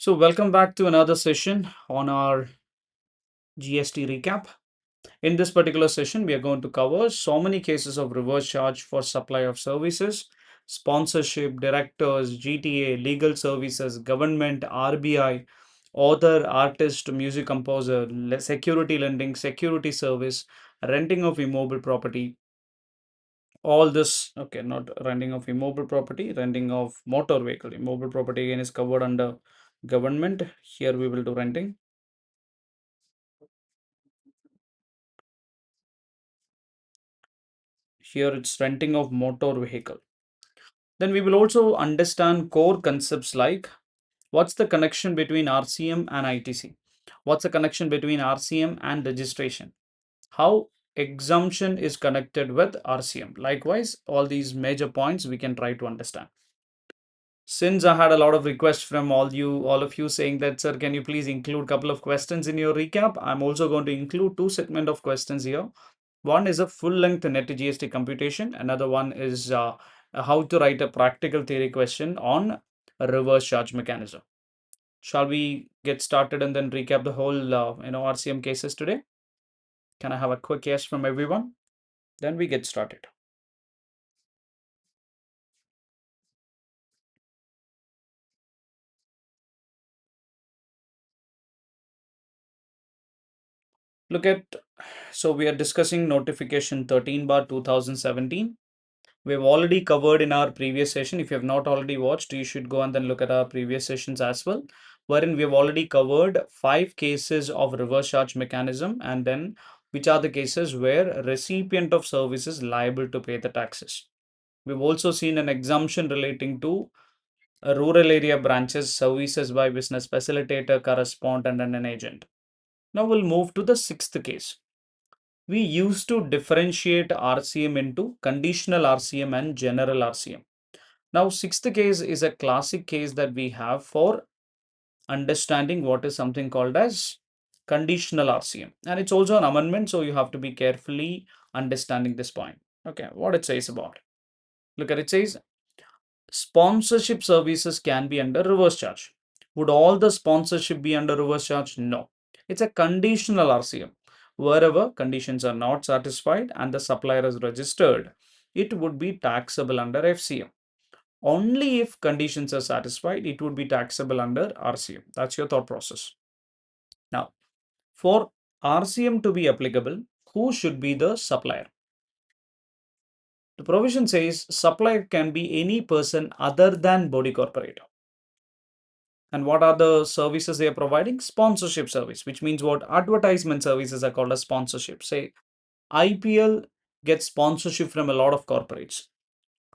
So, welcome back to another session on our GST recap. In this particular session, we are going to cover so many cases of reverse charge for supply of services, sponsorship, directors, GTA, legal services, government, RBI, author, artist, music composer, security lending, security service, renting of immobile property. All this, okay, not renting of immobile property, renting of motor vehicle. Immobile property again is covered under government. Here we will do renting. Here it's renting of motor vehicle. Then we will also understand core concepts like what's the connection between RCM and ITC? What's the connection between RCM and registration? How exemption is connected with RCM? Likewise, all these major points we can try to understand. Since I had a lot of requests from all of you saying that, sir, can you please include a couple of questions in your recap? I'm also going to include two segments of questions here. One is a full-length net GST computation. Another one is how to write a practical theory question on a reverse charge mechanism. Shall we get started and then recap the whole RCM cases today? Can I have a quick yes from everyone? Then we get started. Look at, so we are discussing notification 13 bar 2017. We've already covered in our previous session. If you have not already watched, you should go and then look at our previous sessions as well, wherein we have already covered 5 cases of reverse charge mechanism, and then which are the cases where recipient of service is liable to pay the taxes. We've also seen an exemption relating to rural area branches, services by business facilitator, correspondent, and an agent. Now we'll move to the sixth case. We used to differentiate RCM into conditional RCM and general RCM. Now, sixth case is a classic case that we have for understanding what is something called as conditional RCM. And it's also an amendment, so you have to be carefully understanding this point. Okay, what it says about. Look at it says sponsorship services can be under reverse charge. Would all the sponsorship be under reverse charge? No. It's a conditional RCM. Wherever conditions are not satisfied and the supplier is registered, it would be taxable under FCM. Only if conditions are satisfied, it would be taxable under RCM. That's your thought process. Now, for RCM to be applicable, who should be the supplier? The provision says supplier can be any person other than body corporate. And what are the services they are providing? Sponsorship service, which means what? Advertisement services are called as sponsorship. Say IPL gets sponsorship from a lot of corporates.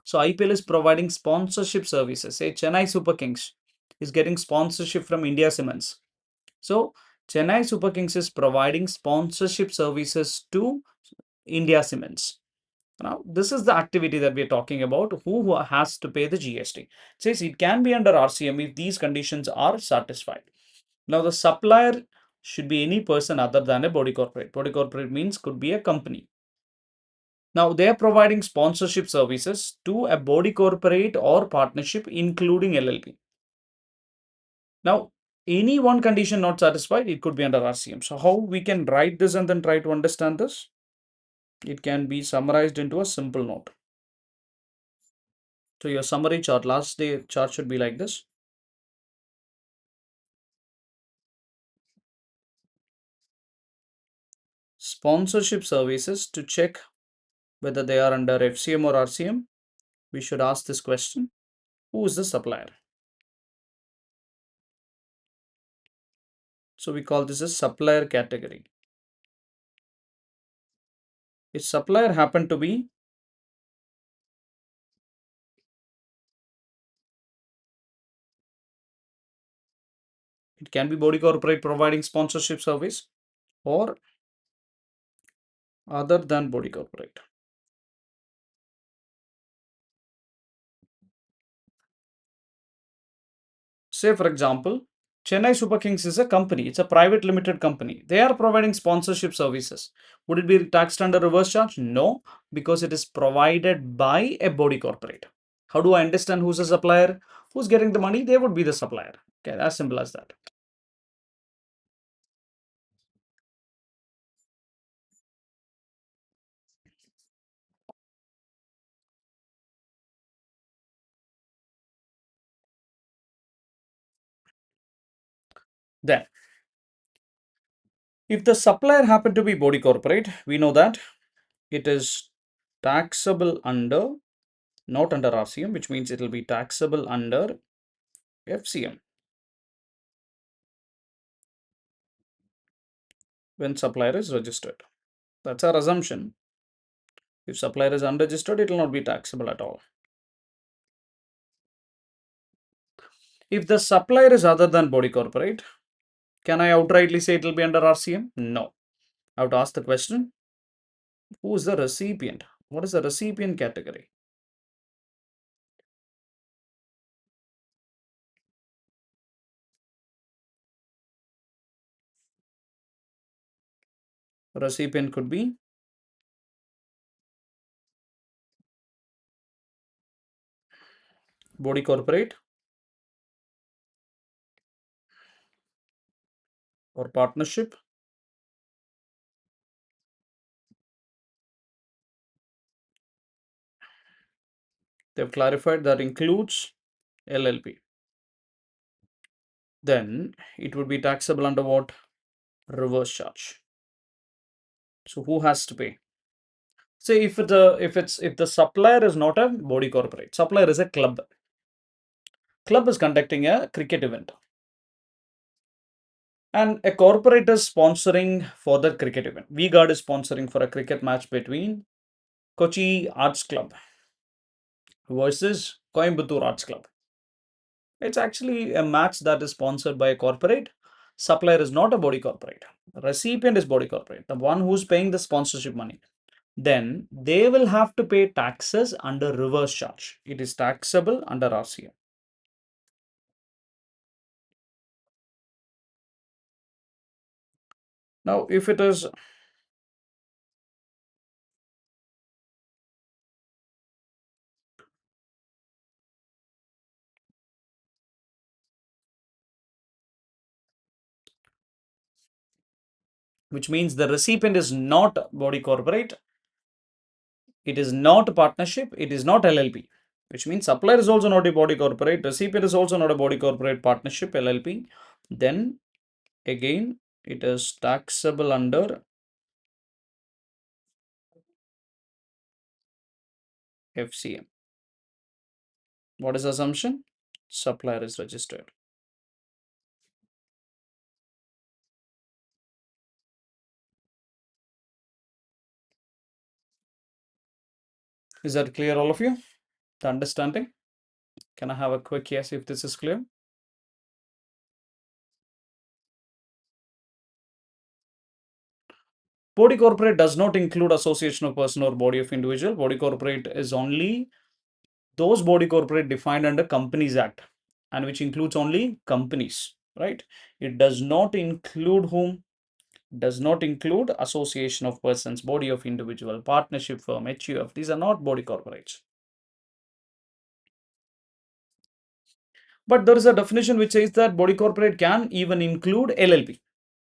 So IPL is providing sponsorship services. Say Chennai Super Kings is getting sponsorship from India Cements. So Chennai Super Kings is providing sponsorship services to India Cements. Now, this is the activity that we are talking about. Who has to pay the GST? It says it can be under RCM if these conditions are satisfied. Now, the supplier should be any person other than a body corporate. Body corporate means could be a company. Now, they are providing sponsorship services to a body corporate or partnership, including LLP. Now, any one condition not satisfied, it could be under RCM. So, how we can write this and then try to understand this? It can be summarized into a simple note. So, your summary chart, last day chart should be like this. Sponsorship services, to check whether they are under FCM or RCM, we should ask this question: who is the supplier? So, we call this a supplier category. If supplier happen to be it can be body corporate providing sponsorship service or other than body corporate. Say, for example, Chennai Super Kings is a company, it's a private limited company. They are providing sponsorship services. Would it be taxed under reverse charge? No, because it is provided by a body corporate. How do I understand who's a supplier? Who's getting the money? They would be the supplier. Okay, as simple as that. Then, if the supplier happen to be body corporate, we know that it is taxable under, not under RCM, which means it will be taxable under FCM when supplier is registered. That's our assumption. If supplier is unregistered, it will not be taxable at all. If the supplier is other than body corporate, can I outrightly say it will be under RCM? No. I have to ask the question, who is the recipient? What is the recipient category? Recipient could be body corporate or partnership. They've clarified that includes LLP. Then it would be taxable under what? Reverse charge. So who has to pay? Say if the supplier is not a body corporate, supplier is a club. Club is conducting a cricket event, and a corporate is sponsoring for the cricket event. V-Guard is sponsoring for a cricket match between Kochi Arts Club versus Coimbatore Arts Club. It's actually a match that is sponsored by a corporate. Supplier is not a body corporate. Recipient is body corporate, the one who's paying the sponsorship money. Then they will have to pay taxes under reverse charge. It is taxable under RCM. Now, if it is, which means the recipient is not body corporate, it is not a partnership, it is not LLP, which means supplier is also not a body corporate, recipient is also not a body corporate, partnership, LLP. Then again, it is taxable under FCM. What is the assumption? Supplier is registered. Is that clear, all of you? The understanding? Can I have a quick yes if this is clear? Body corporate does not include association of person or body of individual. Body corporate is only those body corporate defined under Companies Act, and which includes only companies, right? It does not include whom? Does not include association of persons, body of individual, partnership firm, HUF. These are not body corporates. But there is a definition which says that body corporate can even include LLP,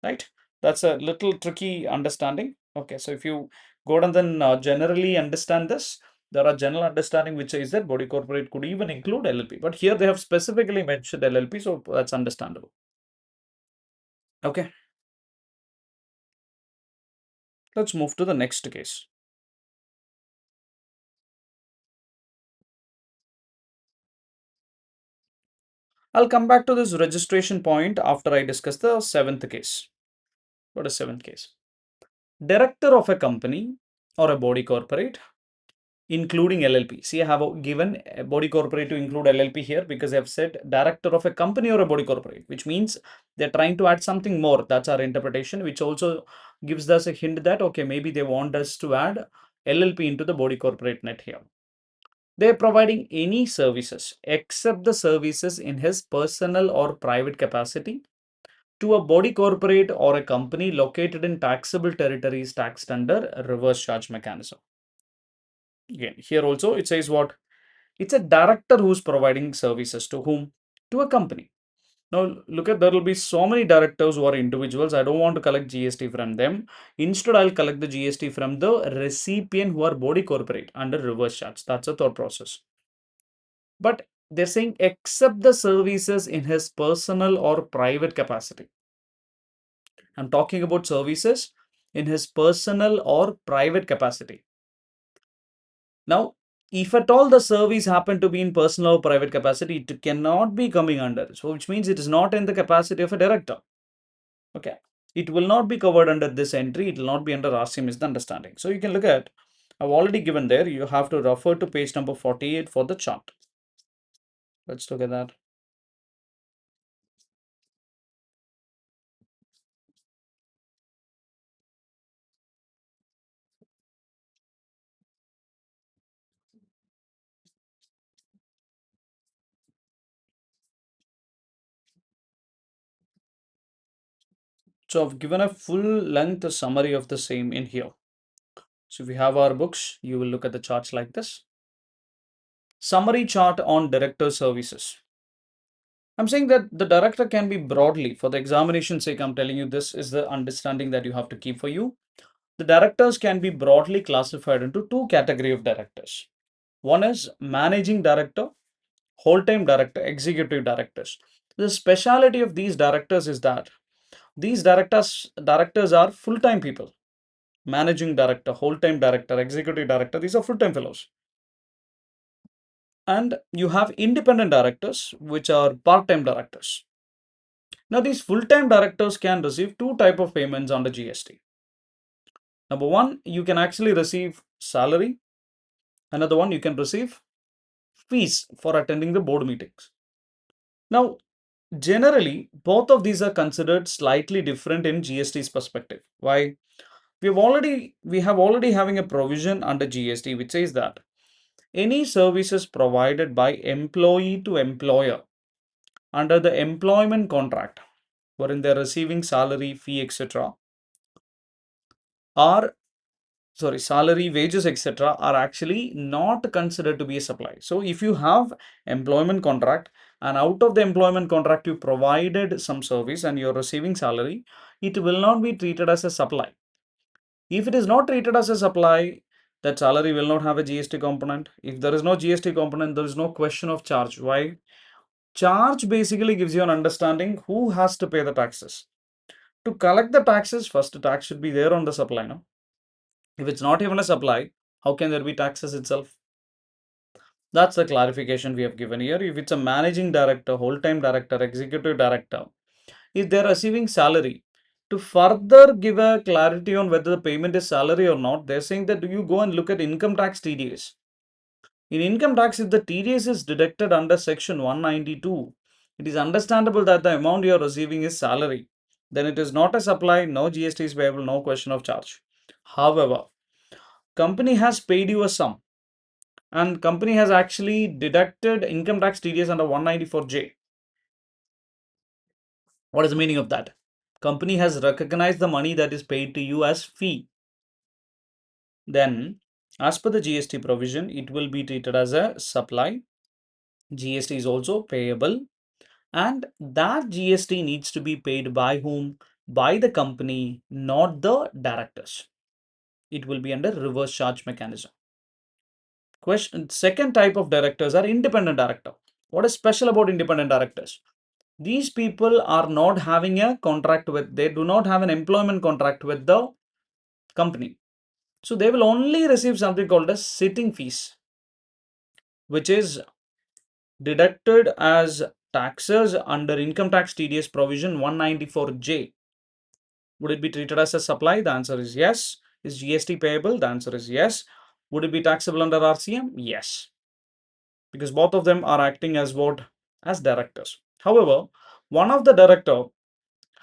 right? That's a little tricky understanding. Okay, so if you go and then generally understand this, there are general understanding which says that body corporate could even include LLP. But here they have specifically mentioned LLP, so that's understandable. Okay, let's move to the next case. I'll come back to this registration point after I discuss the seventh case. What is seventh case? Director of a company or a body corporate, including LLP. See, I have given a body corporate to include LLP here because I have said director of a company or a body corporate, which means they're trying to add something more. That's our interpretation, which also gives us a hint that, okay, maybe they want us to add LLP into the body corporate net here. They're providing any services except the services in his personal or private capacity to a body corporate or a company located in taxable territories taxed under a reverse charge mechanism. Again, here also it says what? It's a director who's providing services to whom? To a company. Now look at, there will be so many directors who are individuals. I don't want to collect GST from them. Instead, I'll collect the GST from the recipient who are body corporate under reverse charge. That's a thought process. But they're saying accept the services in his personal or private capacity. I'm talking about services in his personal or private capacity. Now, if at all the service happen to be in personal or private capacity, it cannot be coming under. So, which means it is not in the capacity of a director. Okay. It will not be covered under this entry. It will not be under RCM is the understanding. So, you can look at, I've already given there. You have to refer to page number 48 for the chart. Let's look at that. So, I've given a full length summary of the same in here. So, if you have our books, you will look at the charts like this. Summary chart on director services. I'm saying that the director can be broadly, for the examination sake, I'm telling you this is the understanding that you have to keep for you. The directors can be broadly classified into two category of directors. One is managing director, whole-time director, executive directors. The speciality of these directors is that these directors are full-time people. Managing director, whole-time director, executive director, these are full-time fellows. And you have independent directors, which are part-time directors. Now, these full-time directors can receive two type of payments under GST. Number one, you can actually receive salary. Another one, you can receive fees for attending the board meetings. Now, generally, both of these are considered slightly different in GST's perspective. Why? We have already having a provision under GST which says that any services provided by employee to employer under the employment contract, wherein they're receiving salary, fee, etc., are salary, wages, etc., are actually not considered to be a supply. So if you have employment contract and out of the employment contract you provided some service and you're receiving salary, it will not be treated as a supply. If it is not treated as a supply, that salary will not have a GST component. If there is no GST component, there is no question of charge. Why? Charge basically gives you an understanding who has to pay the taxes. To collect the taxes, first the tax should be there on the supply. No? If it's not even a supply, how can there be taxes itself? That's the clarification we have given here. If it's a managing director, whole-time director, executive director, if they're receiving salary, to further give a clarity on whether the payment is salary or not, they're saying that you go and look at income tax TDS. In income tax, if the TDS is deducted under section 192, it is understandable that the amount you are receiving is salary. Then it is not a supply, no GST is payable, no question of charge. However, company has paid you a sum and company has actually deducted income tax TDS under 194J. What is the meaning of that? Company has recognized the money that is paid to you as fee. Then, as per the GST provision, it will be treated as a supply. GST is also payable, and that GST needs to be paid by whom? By the company, not the directors. It will be under reverse charge mechanism. Question, second type of directors are independent director. What is special about independent directors? These people are not having a contract with, they do not have an employment contract with the company. So they will only receive something called as sitting fees, which is deducted as taxes under income tax TDS provision 194J. Would it be treated as a supply? The answer is yes. Is GST payable? The answer is yes. Would it be taxable under RCM? Yes. Because both of them are acting as what? As directors. However, one of the director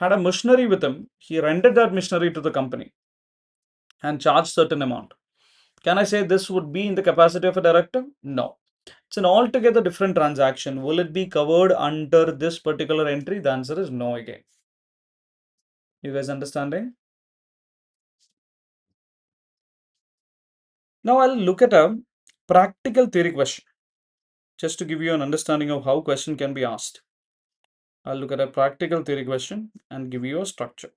had a machinery with him. He rented that machinery to the company and charged certain amount. Can I say this would be in the capacity of a director? No. It's an altogether different transaction. Will it be covered under this particular entry? The answer is no again. You guys understanding? Now I'll look at a practical theory question just to give you an understanding of how question can be asked. I'll look at a practical theory question and give you a structure.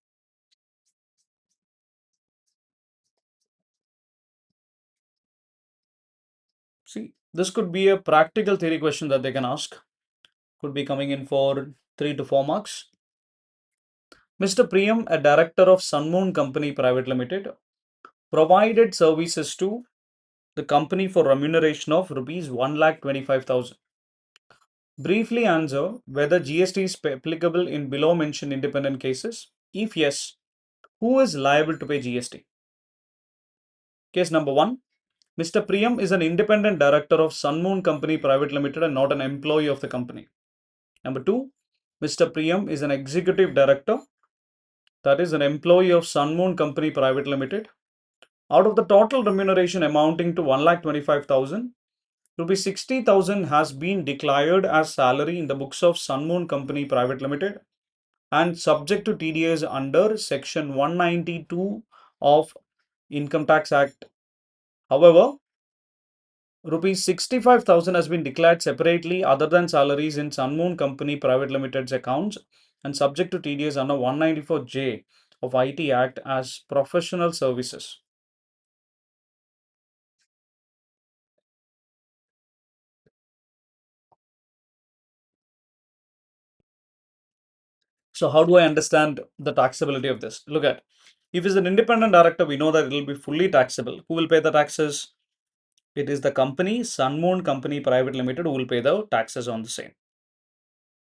See, this could be a practical theory question that they can ask. Could be coming in for 3 to 4 marks. Mr. Priyam, a director of Sunmoon Company Private Limited, provided services to the company for remuneration of rupees 1,25,000. Briefly answer whether GST is applicable in below mentioned independent cases. If yes, who is liable to pay GST? Case number 1. Mr. Priyam is an independent director of Sunmoon Company Private Limited and not an employee of the company. Number 2. Mr. Priyam is an executive director, that is an employee of Sunmoon Company Private Limited. Out of the total remuneration amounting to 1,25,000, rupees 60,000 has been declared as salary in the books of Sunmoon Company Private Limited and subject to TDS under Section 192 of Income Tax Act. However, rupees 65,000 has been declared separately other than salaries in Sunmoon Company Private Limited's accounts and subject to TDS under 194J of IT Act as professional services. So how do I understand the taxability of this? Look at, if it's an independent director, we know that it will be fully taxable. Who will pay the taxes? It is the company, Sunmoon Company Private Limited, who will pay the taxes on the same.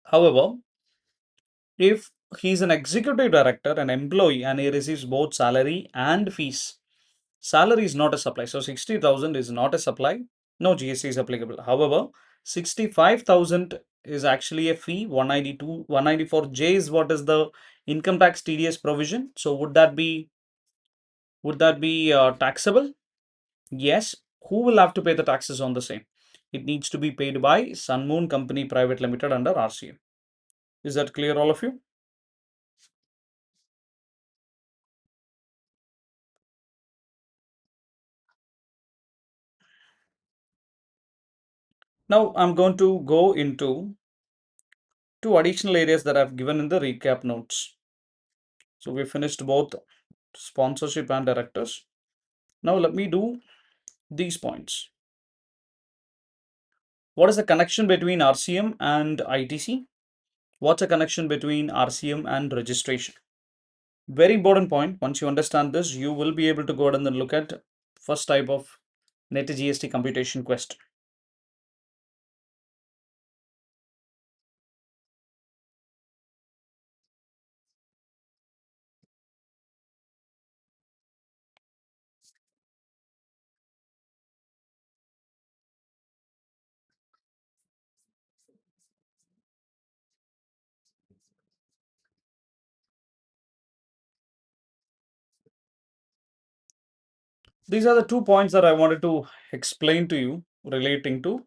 However, if he is an executive director, an employee, and he receives both salary and fees, salary is not a supply. So 60,000 is not a supply. No GST is applicable. However, 65,000 is actually a fee. 192, 194J is what is the income tax TDS provision. So would that be taxable? Yes. Who will have to pay the taxes on the same? It needs to be paid by Sunmoon Company Private Limited under RCM. Is that clear, all of you? Now I'm going to go into two additional areas that I've given in the recap notes. So we finished both sponsorship and directors. Now let me do these points. What is the connection between RCM and ITC? What's the connection between RCM and registration? Very important point. Once you understand this, you will be able to go ahead and then look at first type of net GST computation question. These are the 2 points that I wanted to explain to you relating to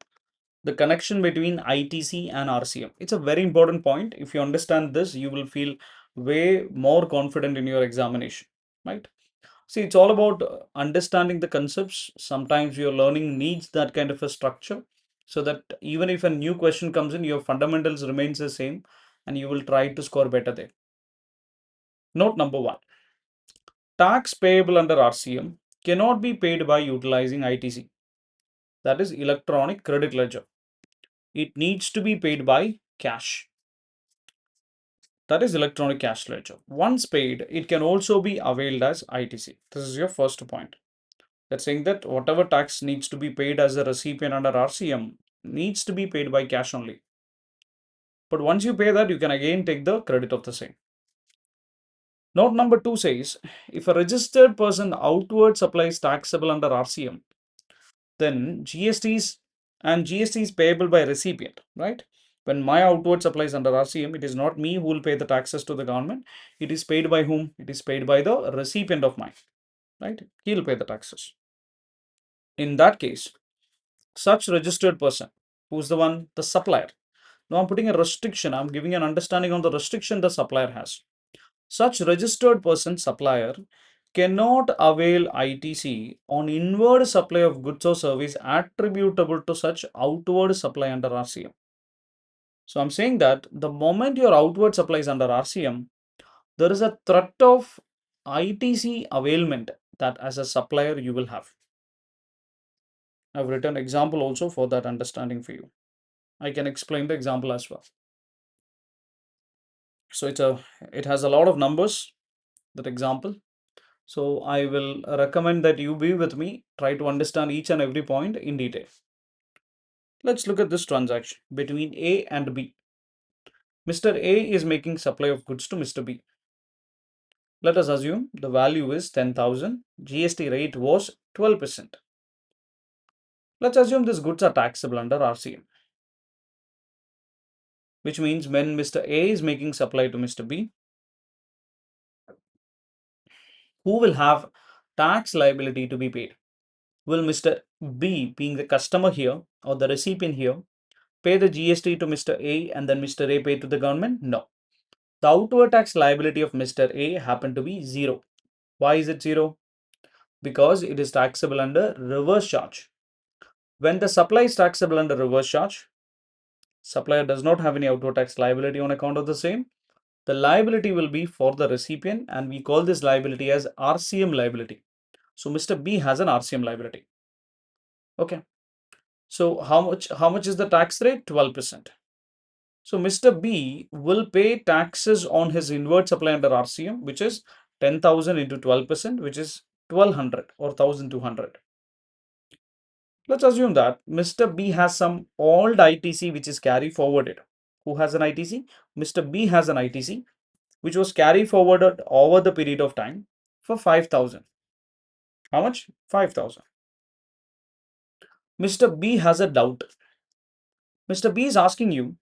the connection between ITC and RCM. It's a very important point. If you understand this, you will feel way more confident in your examination, right? See, it's all about understanding the concepts. Sometimes your learning needs that kind of a structure so that even if a new question comes in, your fundamentals remains the same and you will try to score better there. Note number 1. Tax payable under RCM cannot be paid by utilizing ITC. That is electronic credit ledger. It needs to be paid by cash. That is electronic cash ledger. Once paid, it can also be availed as ITC. This is your first point. That's saying that whatever tax needs to be paid as a recipient under RCM needs to be paid by cash only. But once you pay that, you can again take the credit of the same. Note number 2 says, if a registered person outward supplies taxable under RCM, then GST is payable by recipient, right? When my outward supply is under RCM, it is not me who will pay the taxes to the government. It is paid by whom? It is paid by the recipient of mine, right? He will pay the taxes. In that case, such registered person, who's the one? The supplier. Now I'm putting a restriction. I'm giving an understanding on the restriction the supplier has. Such registered person, supplier, cannot avail ITC on inward supply of goods or service attributable to such outward supply under RCM. So I'm saying that the moment your outward supply is under RCM, there is a threat of ITC availment that as a supplier you will have. I've written example also for that understanding for you. I can explain the example as well. So it has a lot of numbers, that example. So I will recommend that you be with me, try to understand each and every point in detail. Let's look at this transaction between A and B. Mr. A is making supply of goods to Mr. B. Let us assume the value is 10,000. GST rate was 12%. Let's assume these goods are taxable under RCM, which means when Mr. A is making supply to Mr. B, who will have tax liability to be paid? Will Mr. B, being the customer here or the recipient here, pay the GST to Mr. A and then Mr. A pay to the government? No. The outward tax liability of Mr. A happened to be 0. Why is it 0? Because it is taxable under reverse charge. When the supply is taxable under reverse charge, supplier does not have any outward tax liability on account of the same. The liability will be for the recipient, and we call this liability as RCM liability. So Mr. B has an RCM liability. Okay. So how much is the tax rate? 12%. So Mr. B will pay taxes on his inward supply under RCM, which is 10,000 into 12%, which is 1200 or 1200. Let's assume that Mr. B has some old ITC which is carry forwarded. Who has an ITC? Mr. B has an ITC which was carry forwarded over the period of time for 5,000. How much? 5,000. Mr. B has a doubt. Mr. B is asking you,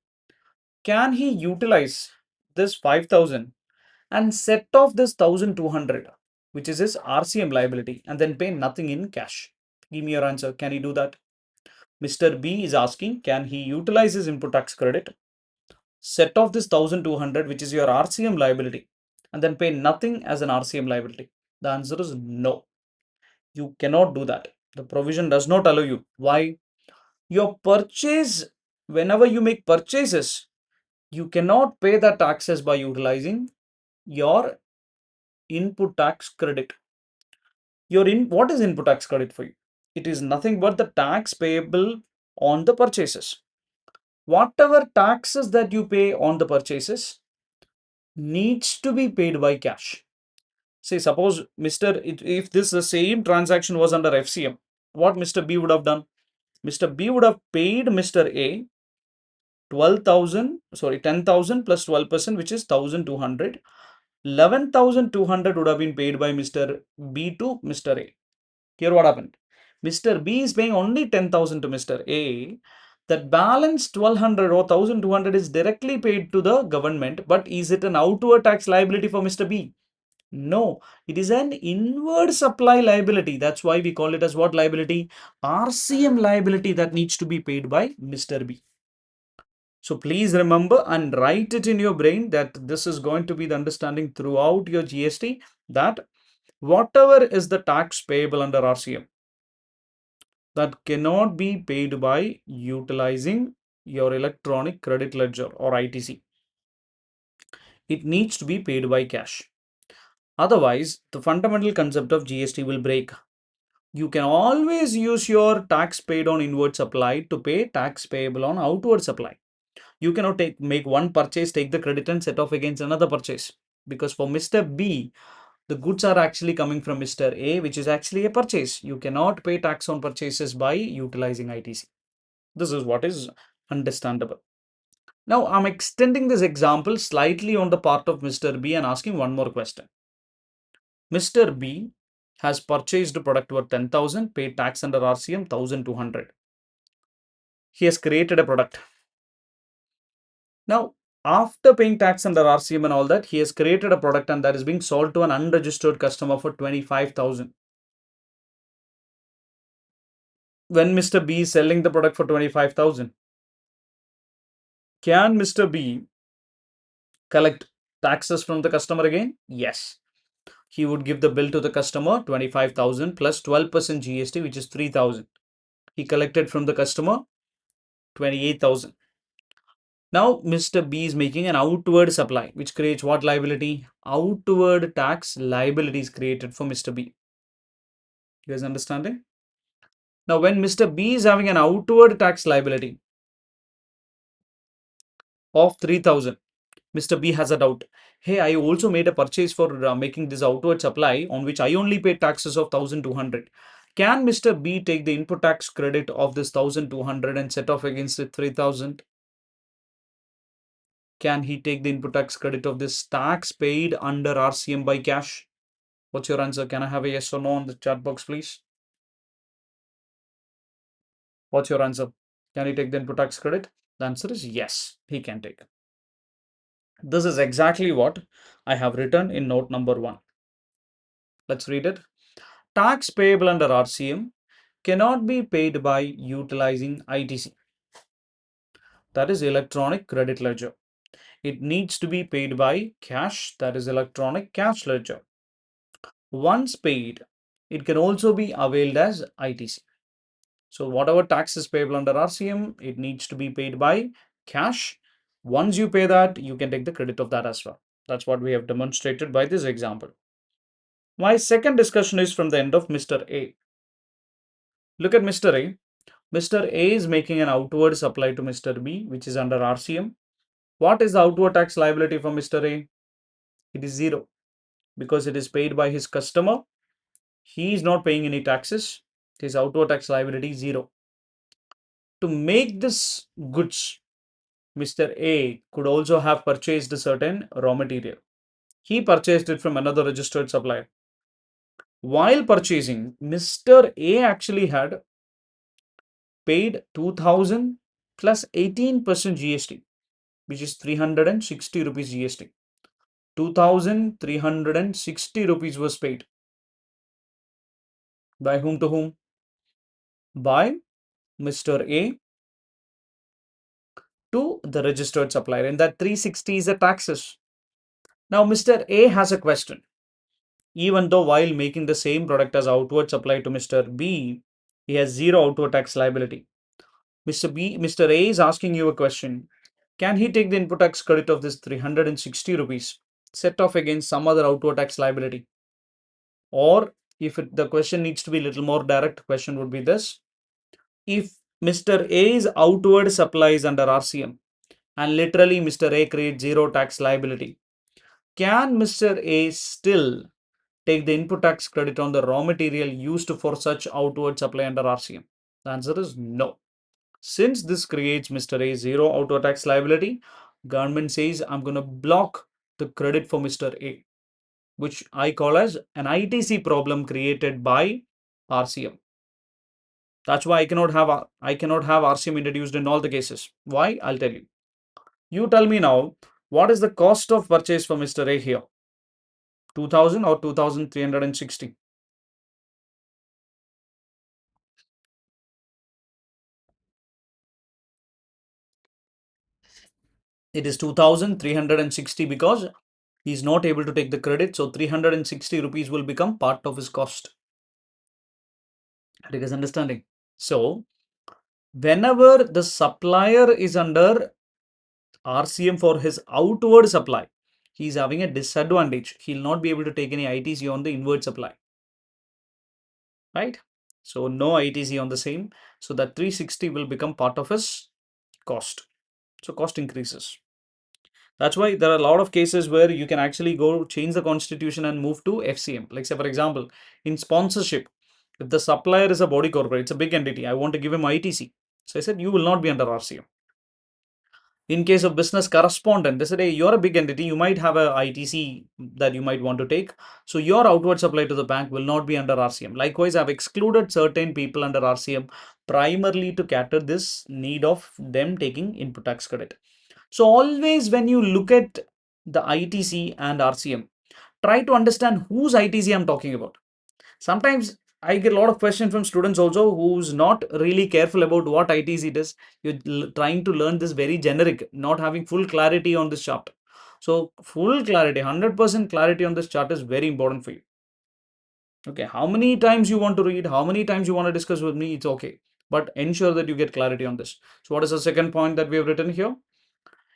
can he utilize this 5,000 and set off this 1,200, which is his RCM liability, and then pay nothing in cash? Give me your answer. Can he do that? Mr. B is asking, can he utilize his input tax credit, set off this 1,200, which is your RCM liability, and then pay nothing as an RCM liability? The answer is no. You cannot do that. The provision does not allow you. Why? Your purchase, whenever you make purchases, you cannot pay the taxes by utilizing your input tax credit. What is input tax credit for you? It is nothing but the tax payable on the purchases. Whatever taxes that you pay on the purchases needs to be paid by cash. Say, suppose if this the same transaction was under FCM, what Mr. B would have done? Mr. B would have paid Mr. A 10,000 plus 12%, which is 1,200. 11,200 would have been paid by Mr. B to Mr. A. Here what happened? Mr. B is paying only 10,000 to Mr. A. That balance 1,200 or 1,200 is directly paid to the government, but is it an outward tax liability for Mr. B? No, it is an inward supply liability. That's why we call it as what liability? RCM liability that needs to be paid by Mr. B. So please remember and write it in your brain that this is going to be the understanding throughout your GST, that whatever is the tax payable under RCM that cannot be paid by utilizing your electronic credit ledger or ITC. It needs to be paid by cash. Otherwise, the fundamental concept of GST will break. You can always use your tax paid on inward supply to pay tax payable on outward supply. You cannot make one purchase, take the credit and set off against another purchase. Because for Mr. B, the goods are actually coming from Mr. A, which is actually a purchase. You cannot pay tax on purchases by utilizing ITC. This is what is understandable. Now, I'm extending this example slightly on the part of Mr. B and asking one more question. Mr. B has purchased a product worth 10,000, paid tax under RCM 1,200. He has created a product. Now, after paying tax under RCM and all that, he has created a product and that is being sold to an unregistered customer for 25,000. When Mr. B is selling the product for 25,000, can Mr. B collect taxes from the customer again? Yes. He would give the bill to the customer, 25,000 plus 12% GST, which is 3,000. He collected from the customer 28,000. Now, Mr. B is making an outward supply, which creates what liability? Outward tax liability is created for Mr. B. You guys understanding? Now, when Mr. B is having an outward tax liability of 3,000, Mr. B has a doubt. Hey, I also made a purchase for making this outward supply on which I only paid taxes of 1,200. Can Mr. B take the input tax credit of this 1,200 and set off against the 3,000? Can he take the input tax credit of this tax paid under RCM by cash? What's your answer? Can I have a yes or no on the chat box, please? What's your answer? Can he take the input tax credit? The answer is yes, he can take. This is exactly what I have written in note number 1. Let's read it. Tax payable under RCM cannot be paid by utilizing ITC. That is electronic credit ledger. It needs to be paid by cash. That is electronic cash ledger. Once paid, it can also be availed as ITC. So whatever tax is payable under RCM, it needs to be paid by cash. Once you pay that, you can take the credit of that as well. That's what we have demonstrated by this example. My second discussion is from the end of Mr. A. Look at Mr. A. Mr. A is making an outward supply to Mr. B, which is under RCM. What is the outward tax liability for Mr. A? It is 0 because it is paid by his customer. He is not paying any taxes. His outward tax liability is 0. To make this goods, Mr. A could also have purchased a certain raw material. He purchased it from another registered supplier. While purchasing, Mr. A actually had paid 2,000 plus 18% GST, which is 360 rupees GST. 2,360 rupees was paid. By whom to whom? By Mr. A to the registered supplier, and that 360 is the taxes. Now, Mr. A has a question. Even though while making the same product as outward supply to Mr. B, he has 0 outward tax liability. Mr. A is asking you a question. Can he take the input tax credit of this 360 rupees set off against some other outward tax liability? Or if the question needs to be a little more direct, question would be this. If Mr. A's outward supply is under RCM and literally Mr. A creates 0 tax liability, can Mr. A still take the input tax credit on the raw material used for such outward supply under RCM? The answer is no. Since this creates Mr. A 0 outward tax liability, government says I'm going to block the credit for Mr. A, which I call as an ITC problem created by RCM. That's why I cannot have RCM introduced in all the cases. Why? I'll tell you. You tell me now, what is the cost of purchase for Mr. A here? 2,000 or 2,360? It is 2,360 because he is not able to take the credit. So 360 rupees will become part of his cost. Are you guys understanding? So whenever the supplier is under RCM for his outward supply, he is having a disadvantage. He will not be able to take any ITC on the inward supply. Right? So no ITC on the same. So that 360 will become part of his cost. So cost increases. That's why there are a lot of cases where you can actually go change the constitution and move to FCM. Like say for example, in sponsorship, if the supplier is a body corporate, it's a big entity, I want to give him ITC. So I said, you will not be under RCM. In case of business correspondent, they said, hey, you're a big entity, you might have a ITC that you might want to take. So your outward supply to the bank will not be under RCM. Likewise, I've excluded certain people under RCM primarily to cater this need of them taking input tax credit. So always when you look at the ITC and RCM, try to understand whose ITC I'm talking about. Sometimes I get a lot of questions from students also who's not really careful about what ITC it is. You're trying to learn this very generic, not having full clarity on this chart. So full clarity, 100% clarity on this chart is very important for you. Okay, how many times you want to read, how many times you want to discuss with me, it's okay. But ensure that you get clarity on this. So what is the second point that we have written here?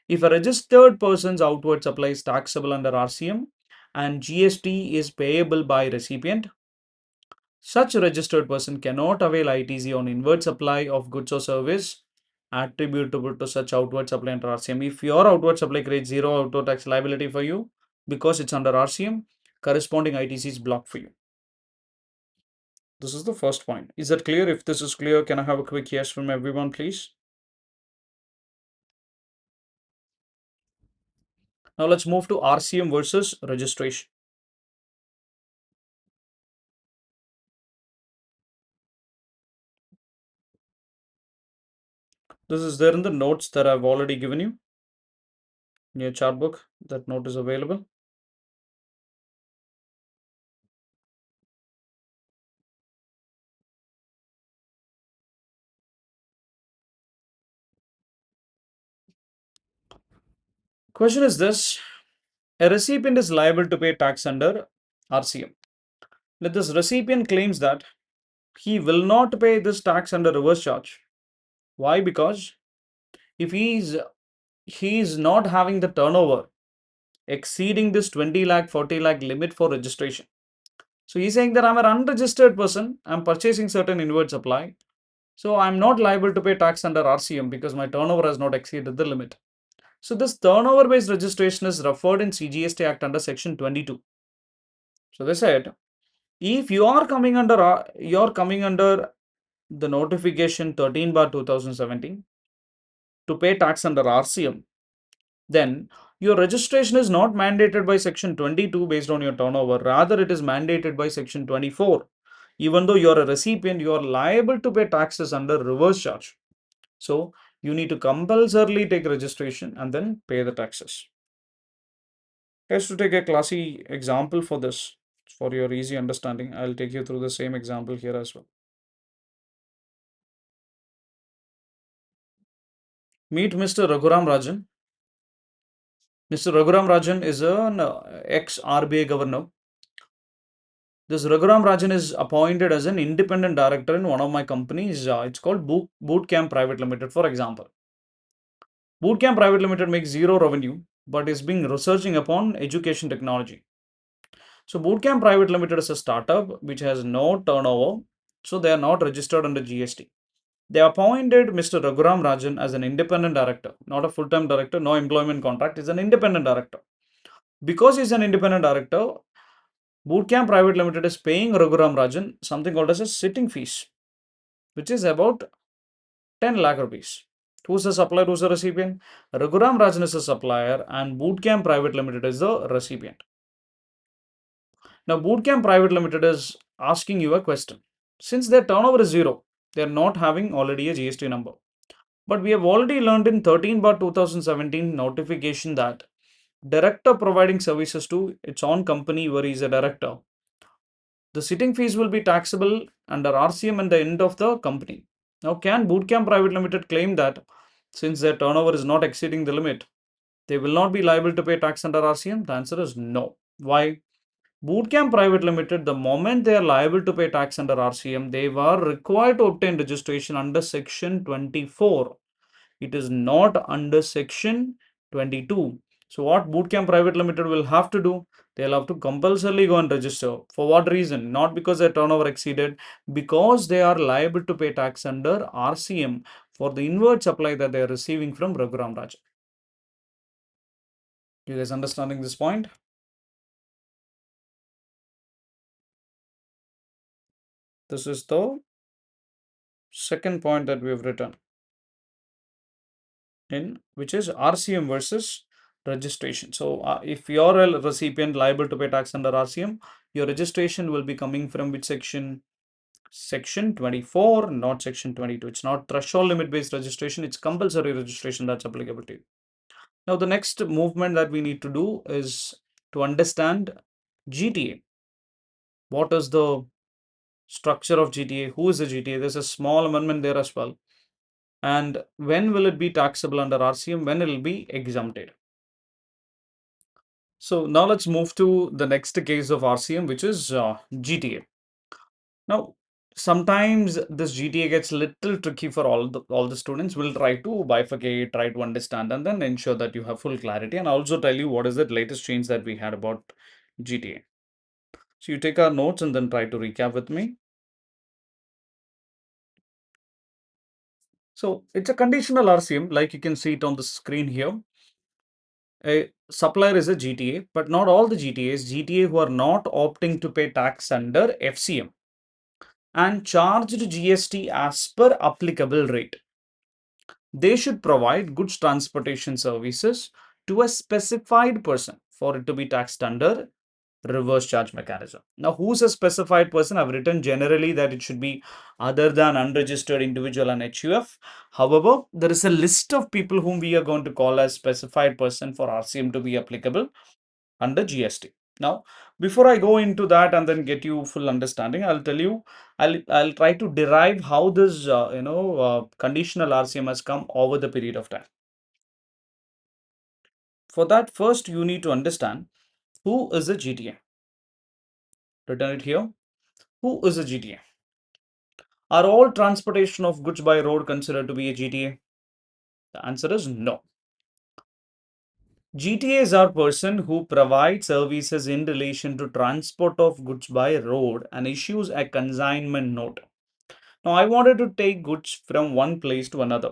If a registered person's outward supply is taxable under RCM and GST is payable by recipient, such a registered person cannot avail ITC on inward supply of goods or service attributable to such outward supply under RCM. If your outward supply creates zero outward tax liability for you because it's under RCM, corresponding ITC is blocked for you. This is the first point. Is that clear? If this is clear, can I have a quick yes from everyone, please? Now let's move to RCM versus registration. This is there in the notes that I've already given you in your chart book. That note is available. Question is this: a recipient is liable to pay tax under RCM. Now, this recipient claims that he will not pay this tax under reverse charge. Why? Because if he is not having the turnover exceeding this 20 lakh, 40 lakh limit for registration. So he's saying that I'm an unregistered person, I'm purchasing certain inward supply. So I'm not liable to pay tax under RCM because my turnover has not exceeded the limit. So this turnover based registration is referred in CGST Act under section 22. So they said, if you're coming under the notification 13 bar 2017 to pay tax under RCM, then your registration is not mandated by section 22 based on your turnover. Rather, it is mandated by section 24. Even though you're a recipient, you are liable to pay taxes under reverse charge. So you need to compulsorily take registration and then pay the taxes. Just to take a classy example for this, for your easy understanding, I'll take you through the same example here as well. Meet Mr. Raghuram Rajan. Mr. Raghuram Rajan is an ex-RBI governor. This Raghuram Rajan is appointed as an independent director in one of my companies. It's called Bootcamp Private Limited, for example. Bootcamp Private Limited makes zero revenue, but is being researching upon education technology. So Bootcamp Private Limited is a startup which has no turnover, so they are not registered under GST. They appointed Mr. Raghuram Rajan as an independent director, not a full-time director, no employment contract, is an independent director. Because he's an independent director, Bootcamp Private Limited is paying Raghuram Rajan something called as a sitting fees, which is about 10 lakh rupees. Who's the supplier, who's the recipient? Raghuram Rajan is a supplier and Bootcamp Private Limited is the recipient. Now, Bootcamp Private Limited is asking you a question. Since their turnover is zero, they are not having already a GST number. But we have already learned in 13 bar 2017 notification that director providing services to its own company where he is a director, the sitting fees will be taxable under RCM and the end of the company. Now, can Bootcamp Private Limited claim that since their turnover is not exceeding the limit, they will not be liable to pay tax under RCM? The answer is no. Why? Bootcamp Private Limited, the moment they are liable to pay tax under RCM, they were required to obtain registration under section 24. It is not under section 22. So what Bootcamp Private Limited will have to do? They'll have to compulsorily go and register. For what reason? Not because their turnover exceeded, because they are liable to pay tax under RCM for the inward supply that they are receiving from Raghuram Rajan. You guys understanding this point? This is the second point that we have written in, which is RCM versus registration. So if you're a recipient liable to pay tax under RCM, your registration will be coming from which section? Section 24, not section 22. It's not threshold limit based registration, it's compulsory registration that's applicable to you. Now, the next movement that we need to do is to understand GTA. What is the structure of GTA? Who is the GTA? There's a small amendment there as well. And when will it be taxable under RCM? When it will be exempted? So now let's move to the next case of RCM, which is GTA. Now, sometimes this GTA gets little tricky for all the students. We'll try to bifurcate, try to understand, and then ensure that you have full clarity. And also tell you what is the latest change that we had about GTA. So you take our notes and then try to recap with me. So it's a conditional RCM, like you can see it on the screen here. A supplier is a GTA, but not all the GTAs. GTA who are not opting to pay tax under FCM and charged GST as per applicable rate. They should provide goods transportation services to a specified person for it to be taxed under reverse charge mechanism. Now, who's a specified person? I've written generally that it should be other than unregistered individual and HUF. However, there is a list of people whom we are going to call as specified person for RCM to be applicable under GST. Now, before I go into that and then get you full understanding, I'll tell you, I'll try to derive how this conditional RCM has come over the period of time. For that, first you need to understand who is a GTA. Written it here. Who is a GTA? Are all transportation of goods by road considered to be a GTA? The answer is no. GTAs are person who provide services in relation to transport of goods by road and issues a consignment note. Now, I wanted to take goods from one place to another.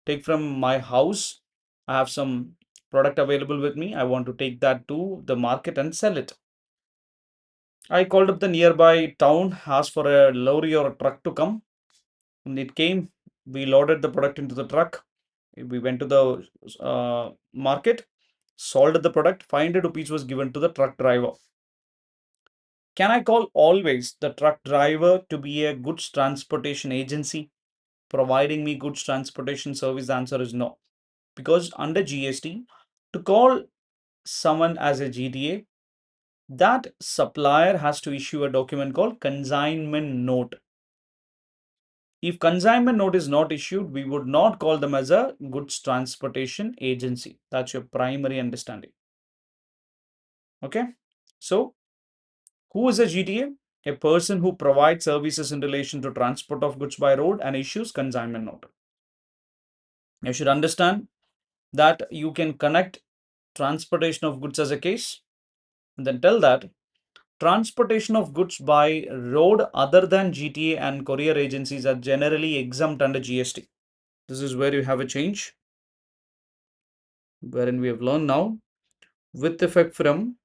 Take from my house. I have some product available with me. I want to take that to the market and sell it. I called up the nearby town, asked for a lorry or a truck to come. And it came. We loaded the product into the truck. We went to the market, sold the product. 500 rupees was given to the truck driver. Can I call always the truck driver to be a goods transportation agency providing me goods transportation service? The answer is no. Because under GST, to call someone as a GTA, that supplier has to issue a document called consignment note. If consignment note is not issued, we would not call them as a goods transportation agency. That's your primary understanding. Okay. So, who is a GTA? A person who provides services in relation to transport of goods by road and issues consignment note. You should understand that you can connect transportation of goods as a case and then tell that transportation of goods by road other than GTA and courier agencies are generally exempt under GST. This is where you have a change, wherein we have learned now with effect from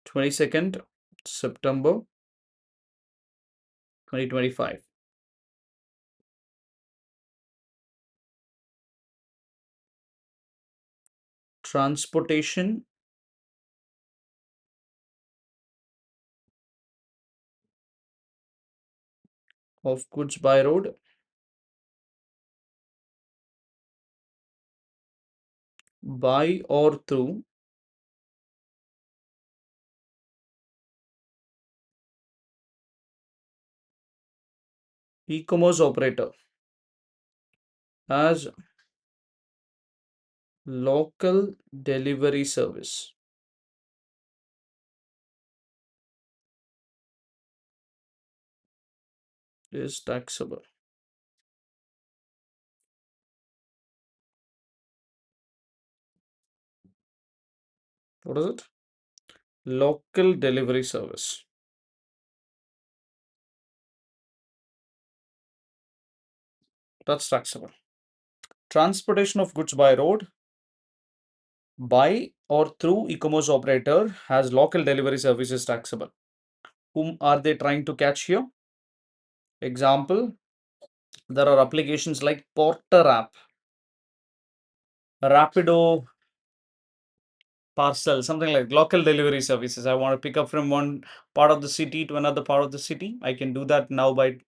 22nd September 2025. Transportation of goods by road by or through e-commerce operator as local delivery service is taxable. What is it? Local delivery service. That's taxable. Transportation of goods by road by or through e-commerce operator has local delivery service is taxable. Whom are they trying to catch here? Example, there are applications like Porter app, Rapido parcel, something like local delivery services. I want to pick up from one part of the city to another part of the city. I can do that now by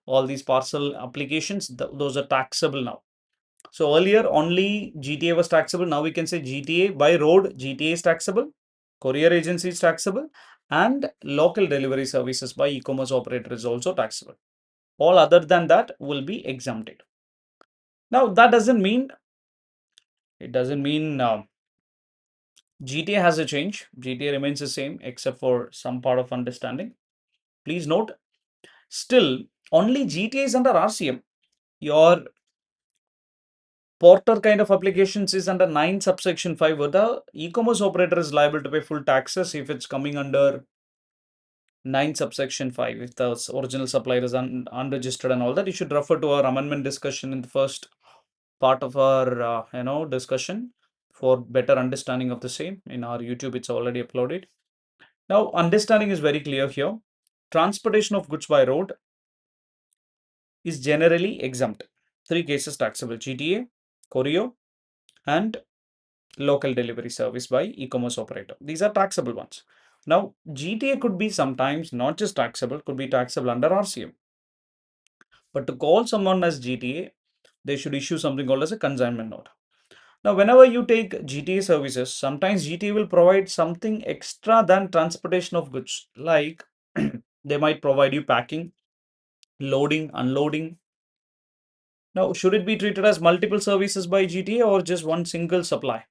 all these parcel applications. Those are taxable now. So earlier only GTA was taxable. Now we can say GTA by road, GTA is taxable, courier agency is taxable, and local delivery services by e-commerce operator is also taxable. All other than that will be exempted. Now that doesn't mean GTA has a change. GTA remains the same except for some part of understanding. Please note Still, only GTA is under RCM. Your porter kind of applications is under 9 subsection 5, where the e-commerce operator is liable to pay full taxes if it's coming under 9 subsection 5, if the original supplier is unregistered and all that. You should refer to our amendment discussion in the first part of our discussion for better understanding of the same. In our YouTube, it's already uploaded. Now, understanding is very clear here. Transportation of goods by road is generally exempt. 3 cases taxable: GTA, courier, and local delivery service by e-commerce operator. These are taxable ones. Now, GTA could be sometimes not just taxable, could be taxable under RCM. But to call someone as GTA, they should issue something called as a consignment note. Now, whenever you take GTA services, sometimes GTA will provide something extra than transportation of goods. Like they might provide you packing, loading, unloading. Now, should it be treated as multiple services by GTA or just one single supply?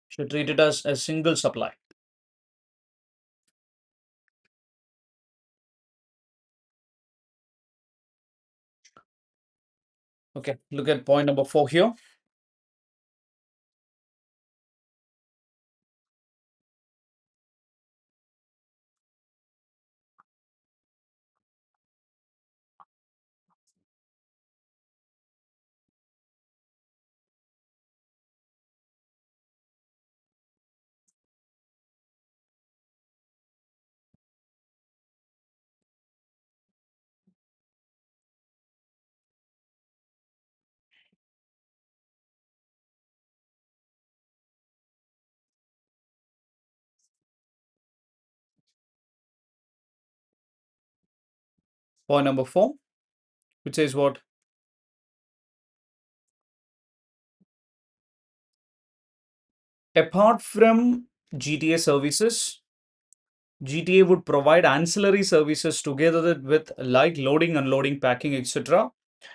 Should treat it as a single supply. Okay, look at point number 4 here. Point number 4, which says what? Apart from GTA services, GTA would provide ancillary services together with like loading, unloading, packing, etc.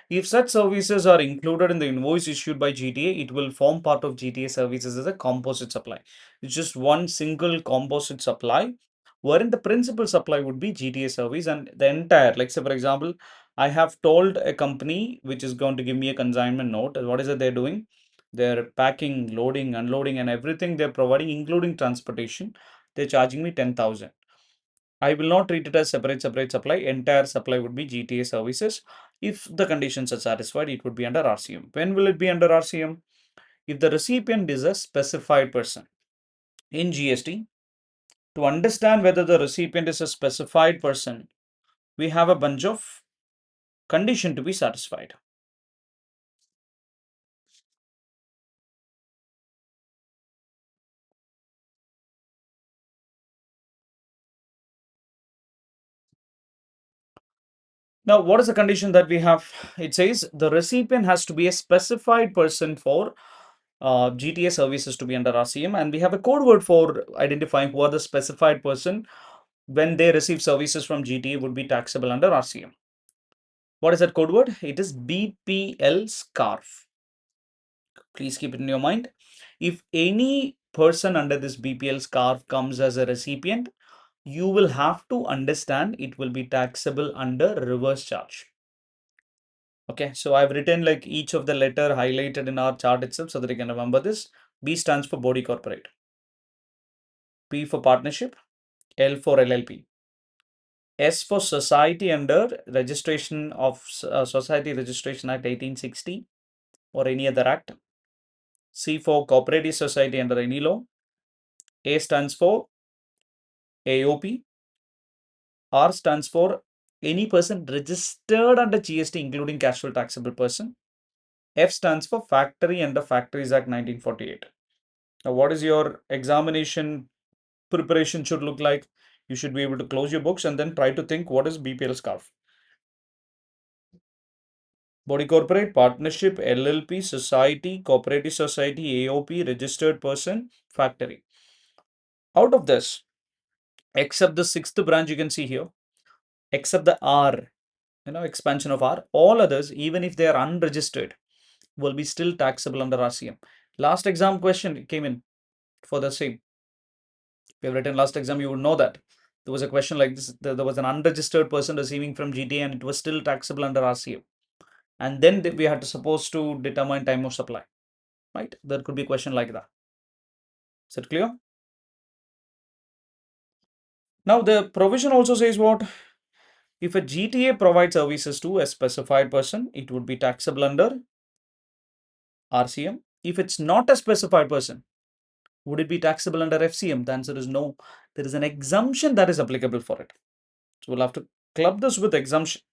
If such services are included in the invoice issued by GTA, it will form part of GTA services as a composite supply. It's just one single composite supply, wherein the principal supply would be GTA service and the entire, like say for example, I have told a company which is going to give me a consignment note. What is it they're doing? They're packing, loading, unloading, and everything they're providing, including transportation. They're charging me 10,000. I will not treat it as separate supply. Entire supply would be GTA services. If the conditions are satisfied, it would be under RCM. When will it be under RCM? If the recipient is a specified person. In GST, to understand whether the recipient is a specified person, we have a bunch of condition to be satisfied. Now, what is the condition that we have? It says the recipient has to be a specified person for GTA services to be under RCM, and we have a code word for identifying who are the specified person when they receive services from GTA would be taxable under RCM. What is that code word? It is BPL scarf. Please keep it in your mind. If any person under this BPL scarf comes as a recipient, you will have to understand it will be taxable under reverse charge. Okay, so I've written like each of the letter highlighted in our chart itself so that you can remember this. B stands for body corporate, P for partnership, L for LLP, S for society under registration of Society Registration Act 1860 or any other act. C for cooperative society under any law. A stands for AOP. R stands for any person registered under GST including casual taxable person. F stands for factory under Factories Act 1948. Now, what is your examination preparation should look like? You should be able to close your books and then try to think what is BPL scarf. Body corporate, partnership, LLP, society, cooperative society, AOP, registered person, factory. Out of this, except the sixth branch you can see here, except the R, expansion of R, all others, even if they are unregistered, will be still taxable under RCM. Last exam question came in for the same. If you have written last exam, you would know that. There was a question like this. There was an unregistered person receiving from GTA and it was still taxable under RCM. And then we had to supposed to determine time of supply, right? There could be a question like that. Is it clear? Now the provision also says what? If a GTA provides services to a specified person, it would be taxable under RCM. If it's not a specified person, would it be taxable under FCM? The answer is no. There is an exemption that is applicable for it. So we'll have to club this with exemption.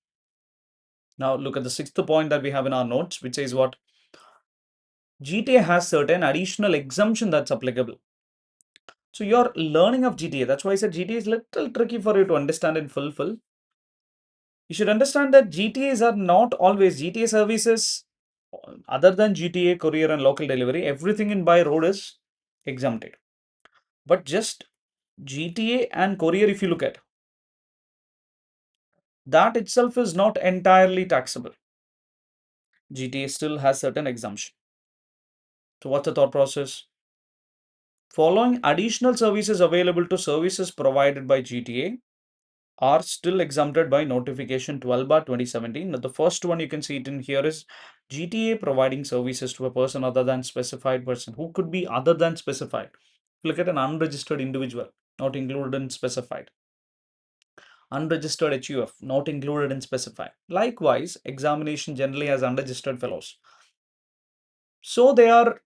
Now look at the sixth point that we have in our notes, which says what? GTA has certain additional exemption that's applicable. So your learning of GTA, that's why I said GTA is a little tricky for you to understand in full. You should understand that GTAs are not always GTA services other than GTA, courier and local delivery. Everything in by road is exempted. But just GTA and courier, if you look at, that itself is not entirely taxable. GTA still has certain exemption. So what's the thought process? Following additional services available to services provided by GTA are still exempted by notification 12/2017. Now, the first one you can see it in here is GTA providing services to a person other than specified person. Who could be other than specified? Look at an unregistered individual, not included in specified. Unregistered HUF, not included in specified. Likewise, examination generally has unregistered fellows. So they are,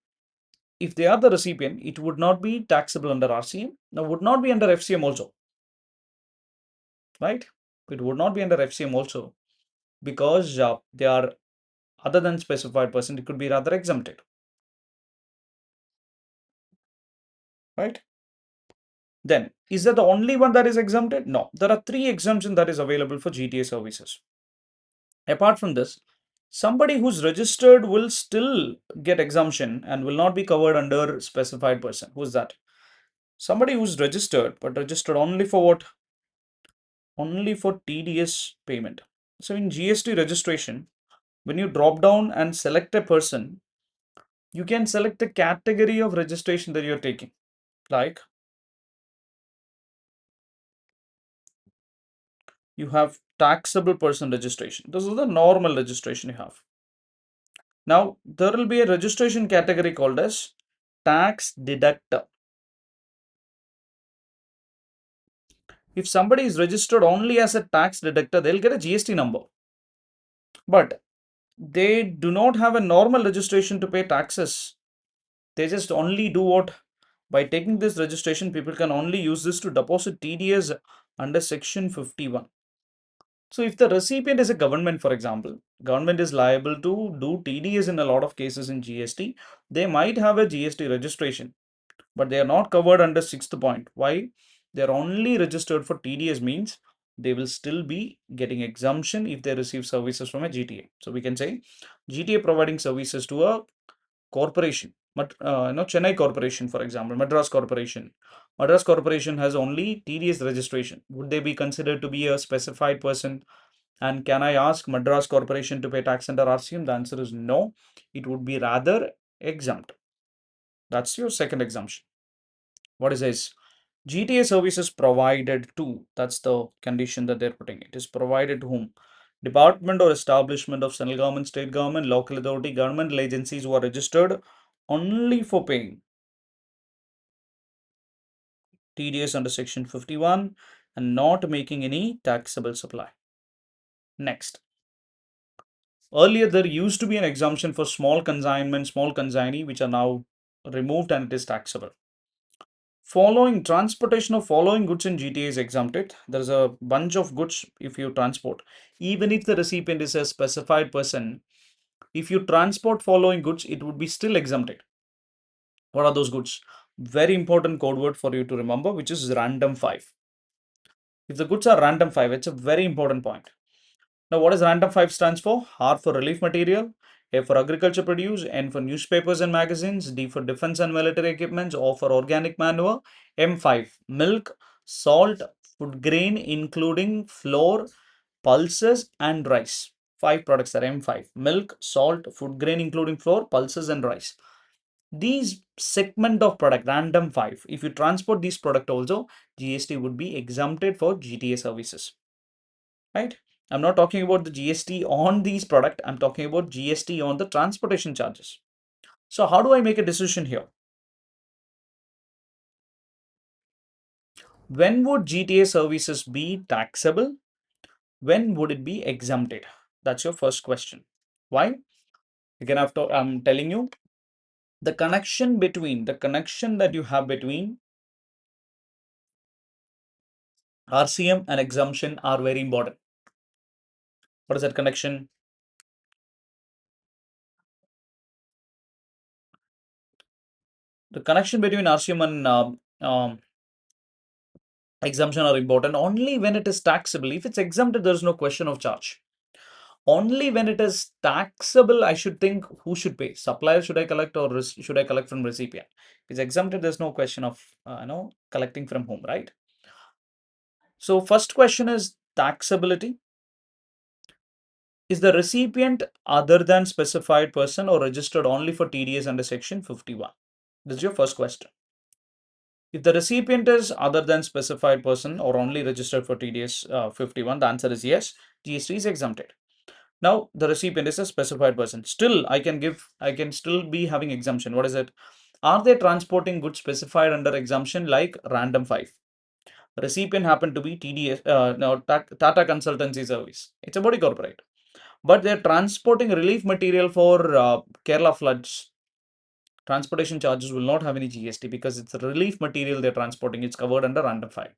if they are the recipient, it would not be taxable under RCM. Now, would not be under FCM also, right? It would not be under FCM also because they are other than specified person. It could be rather exempted, right? Then, is that the only one that is exempted? No, there are 3 exemptions that is available for GTA services. Apart from this, somebody who's registered will still get exemption and will not be covered under specified person. Who's that? Somebody who's registered, but registered only for what? Only for TDS payment. So in GST registration, when you drop down and select a person, you can select the category of registration that you're taking. Like you have taxable person registration. This is the normal registration you have. Now, there will be a registration category called as tax deductor. If somebody is registered only as a tax deductor, they'll get a GST number. But they do not have a normal registration to pay taxes. They just only do what? By taking this registration, people can only use this to deposit TDS under section 51. So if the recipient is a government, for example, government is liable to do TDS in a lot of cases in GST. They might have a GST registration, but they are not covered under 6th point. Why? They are only registered for TDS means they will still be getting exemption if they receive services from a GTA. So we can say GTA providing services to a corporation, but Chennai Corporation, for example, Madras Corporation. Madras Corporation has only TDS registration. Would they be considered to be a specified person? And can I ask Madras Corporation to pay tax under RCM? The answer is no. It would be rather exempt. That's your second exemption. What is this? GTA services provided to, that's the condition that they're putting. It is provided to whom? Department or establishment of central government, state government, local authority, governmental agencies who are registered only for paying TDS under section 51 and not making any taxable supply. Next. Earlier, there used to be an exemption for small consignment, small consignee, which are now removed and it is taxable. Following transportation of following goods in GTA is exempted. There's a bunch of goods if you transport. Even if the recipient is a specified person, if you transport following goods, it would be still exempted. What are those goods? Very important code word for you to remember, which is random 5. If the goods are random 5, it's a very important point. Now, what does random 5 stands for? R for relief material, A for agriculture produce, N for newspapers and magazines, D for defense and military equipments, O for organic manure, M5, milk, salt, food grain, including flour, pulses, and rice. 5 products are M5, milk, salt, food grain, including flour, pulses, and rice. these segment of product, random 5, if you transport these product also, GST would be exempted for GTA services, right? I'm not talking about the GST on these product. I'm talking about GST on the transportation charges. So how do I make a decision here? When would GTA services be taxable? When would it be exempted? That's your first question. Why? Again, I'm telling you, the connection that you have between RCM and exemption are very important. What is that connection? The connection between RCM and exemption are important only when it is taxable. If it's exempted, there's no question of charge. Only when it is taxable, I should think who should pay. Supplier should I collect, or should I collect from recipient? If it's exempted, there's no question of collecting from whom, right? So first question is taxability. Is the recipient other than specified person or registered only for TDS under section 51? This is your first question. If the recipient is other than specified person or only registered for TDS 51, the answer is yes, GST is exempted. Now the recipient is a specified person. Still, I can still be having exemption. What is it? Are they transporting goods specified under exemption like random 5? Recipient happen to be TDS, no, Tata Consultancy Service. It's a body corporate. But they're transporting relief material for Kerala floods. Transportation charges will not have any GST because it's a relief material they're transporting. It's covered under random 5.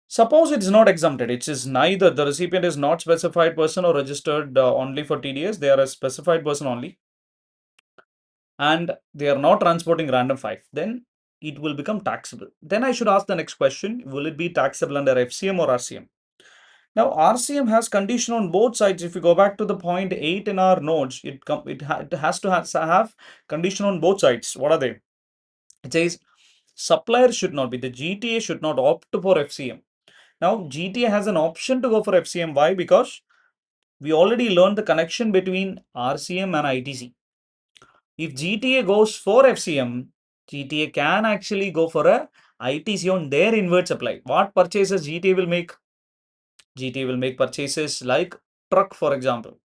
Suppose it is not exempted. It is neither the recipient is not specified person or registered only for TDS. They are a specified person only, and they are not transporting random 5. Then it will become taxable. Then I should ask the next question: will it be taxable under FCM or RCM? Now, RCM has condition on both sides. If you go back to the point 8 in our notes, it has to have condition on both sides. What are they? It says supplier should not be, the GTA should not opt for FCM. Now, GTA has an option to go for FCM. Why? Because we already learned the connection between RCM and ITC. If GTA goes for FCM, GTA can actually go for a ITC on their inward supply. What purchases GTA will make? GTA will make purchases like truck, for example.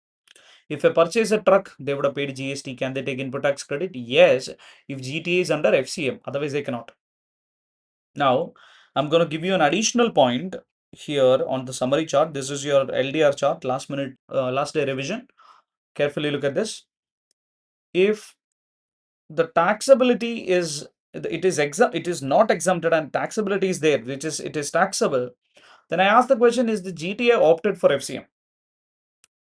If I purchase a truck, they would have paid GST. Can they take input tax credit? Yes, if GTA is under FCM. Otherwise, they cannot. Now, I'm going to give you an additional point here on the summary chart. This is your LDR chart, last day revision. Carefully look at this. If the taxability is, it is not exempted and taxability is there, which is, it is taxable, then I ask the question, is the GTA opted for FCM?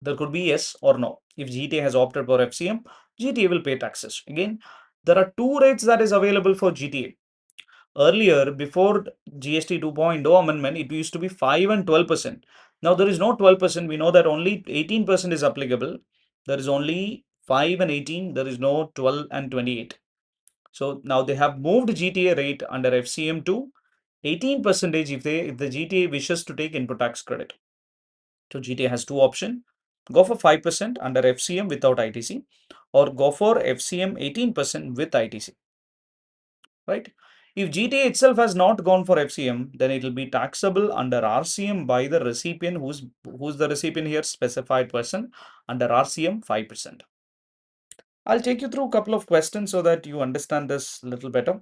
There could be yes or no. If GTA has opted for FCM, GTA will pay taxes. Again, there are two rates that is available for GTA. Earlier, before GST 2.0 amendment, it used to be 5 and 12%. Now there is no 12%. We know that only 18% is applicable. There is only 5 and 18. There is no 12 and 28. So now they have moved GTA rate under FCM to 18% if the GTA wishes to take input tax credit. So GTA has two options. Go for 5% under FCM without ITC, or go for FCM 18% with ITC. Right? If GTA itself has not gone for FCM, then it will be taxable under RCM by the recipient. Who's the recipient here? Specified person, under RCM 5%. I'll take you through a couple of questions so that you understand this a little better.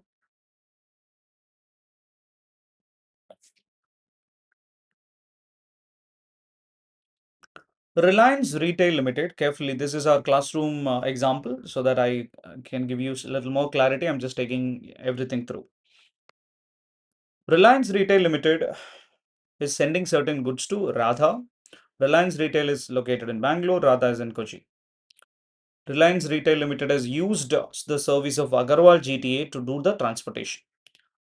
Reliance Retail Limited, carefully, this is our classroom example so that I can give you a little more clarity. I'm just taking everything through. Reliance Retail Limited is sending certain goods to Radha. Reliance Retail is located in Bangalore, Radha is in Kochi. Reliance Retail Limited has used the service of Agarwal GTA to do the transportation.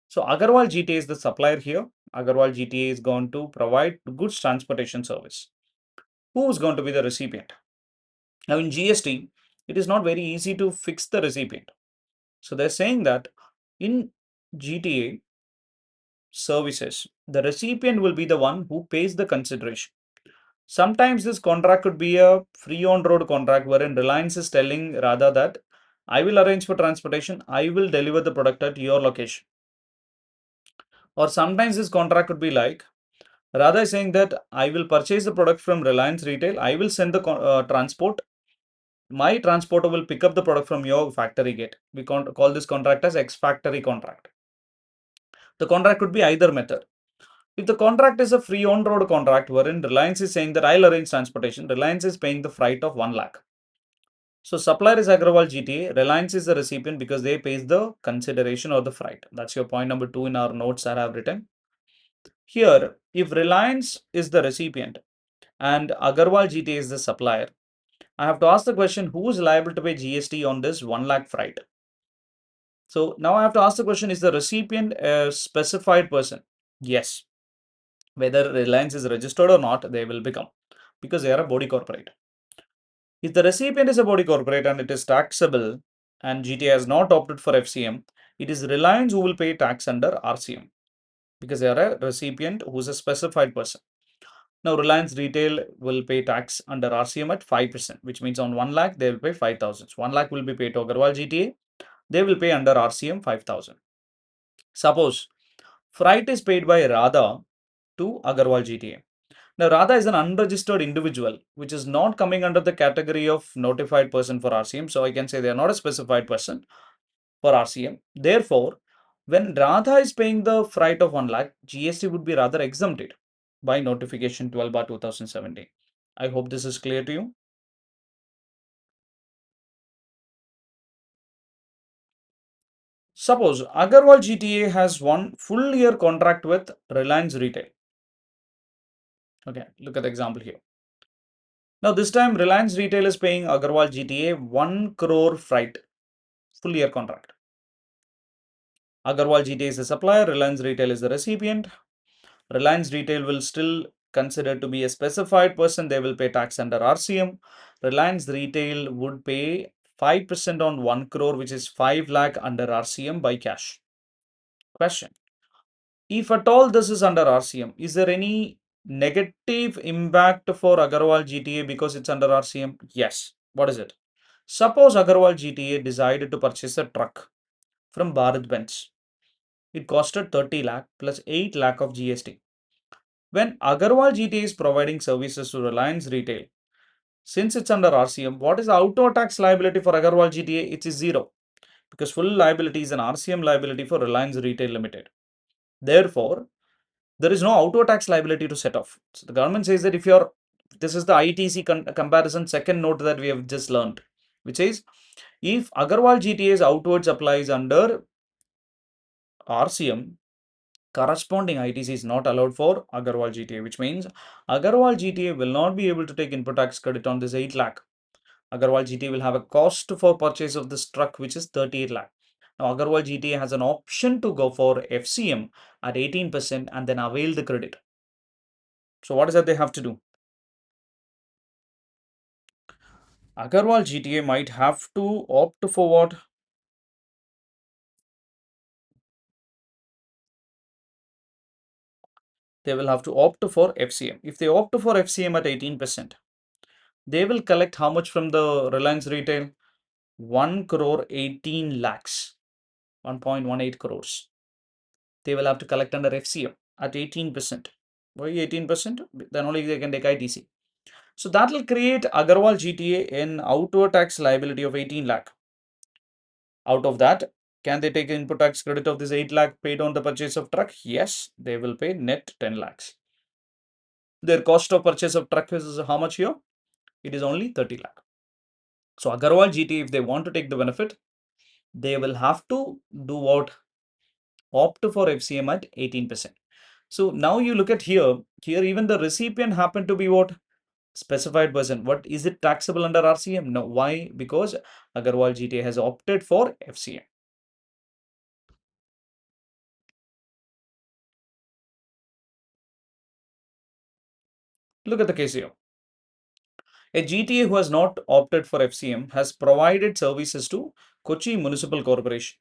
So Agarwal GTA is the supplier here. Agarwal GTA is going to provide goods transportation service. Who is going to be the recipient? Now in GST, it is not very easy to fix the recipient. So they're saying that in GTA services, the recipient will be the one who pays the consideration. Sometimes this contract could be a free on road contract wherein Reliance is telling rather that I will arrange for transportation. I will deliver the product at your location. Or sometimes this contract could be like, Radha is saying that I will purchase the product from Reliance Retail. I will send the transport. My transporter will pick up the product from your factory gate. We call this contract as ex-factory contract. The contract could be either method. If the contract is a free on-road contract wherein Reliance is saying that I'll arrange transportation, Reliance is paying the freight of 1 lakh. So supplier is Agrawal GTA, Reliance is the recipient because they pays the consideration or the freight. That's your point number 2 in our notes that I have written. Here, if Reliance is the recipient and Agarwal GTA is the supplier, I have to ask the question, who is liable to pay GST on this 1 lakh freight? So now I have to ask the question, is the recipient a specified person? Yes. Whether Reliance is registered or not, they will become because they are a body corporate. If the recipient is a body corporate and it is taxable and GTA has not opted for FCM, it is Reliance who will pay tax under RCM because they are a recipient who is a specified person. Now, Reliance Retail will pay tax under RCM at 5%, which means on 1 lakh, they will pay 5,000. So 1 lakh will be paid to Agarwal GTA. They will pay under RCM 5,000. Suppose freight is paid by Radha to Agarwal GTA. Now, Radha is an unregistered individual, which is not coming under the category of notified person for RCM. So I can say they are not a specified person for RCM. Therefore, when Radha is paying the freight of 1 lakh, GST would be rather exempted by notification 12 bar 2017. I hope this is clear to you. Suppose Agarwal GTA has one full year contract with Reliance Retail. Okay, look at the example here. Now this time Reliance Retail is paying Agarwal GTA 1 crore freight, full year contract. Agarwal GTA is the supplier, Reliance Retail is the recipient. Reliance Retail will still consider to be a specified person. They will pay tax under RCM. Reliance Retail would pay 5% on 1 crore, which is 5 lakh under RCM by cash. Question. If at all this is under RCM, is there any negative impact for Agarwal GTA because it's under RCM? Yes. What is it? Suppose Agarwal GTA decided to purchase a truck from Bharat Benz. It costed 30 lakh plus 8 lakh of GST. When Agarwal GTA is providing services to Reliance Retail, since it's under RCM, what is the auto tax liability for Agarwal GTA? It is zero because full liability is an RCM liability for Reliance Retail Limited. Therefore, there is no auto tax liability to set off. So the government says that if you're, this is the ITC comparison second note that we have just learned, which is if Agarwal GTA's outwards applies under RCM, corresponding ITC is not allowed for Agarwal GTA, which means Agarwal GTA will not be able to take input tax credit on this 8 lakh. Agarwal GTA will have a cost for purchase of this truck, which is 38 lakh. Now, Agarwal GTA has an option to go for FCM at 18% and then avail the credit. So, what is that they have to do? Agarwal GTA might have to opt for what? They will have to opt for FCM. If they opt for FCM at 18%, they will collect how much from the Reliance Retail? 1 crore 18 lakhs, 1.18 crores. They will have to collect under FCM at 18%. Why 18%? Then only they can take ITC. So that will create Agarwal GTA an outward tax liability of 18 lakh. Out of that, can they take input tax credit of this 8 lakh paid on the purchase of truck? Yes, they will pay net 10 lakhs. Their cost of purchase of truck is how much here? It is only 30 lakh. So Agarwal GTA, if they want to take the benefit, they will have to do what? Opt for FCM at 18%. So now you look at here even the recipient happen to be what? Specified person. What is it taxable under RCM? No. Why? Because Agarwal GTA has opted for FCM. Look at the case here. A GTA who has not opted for FCM has provided services to Kochi Municipal Corporation.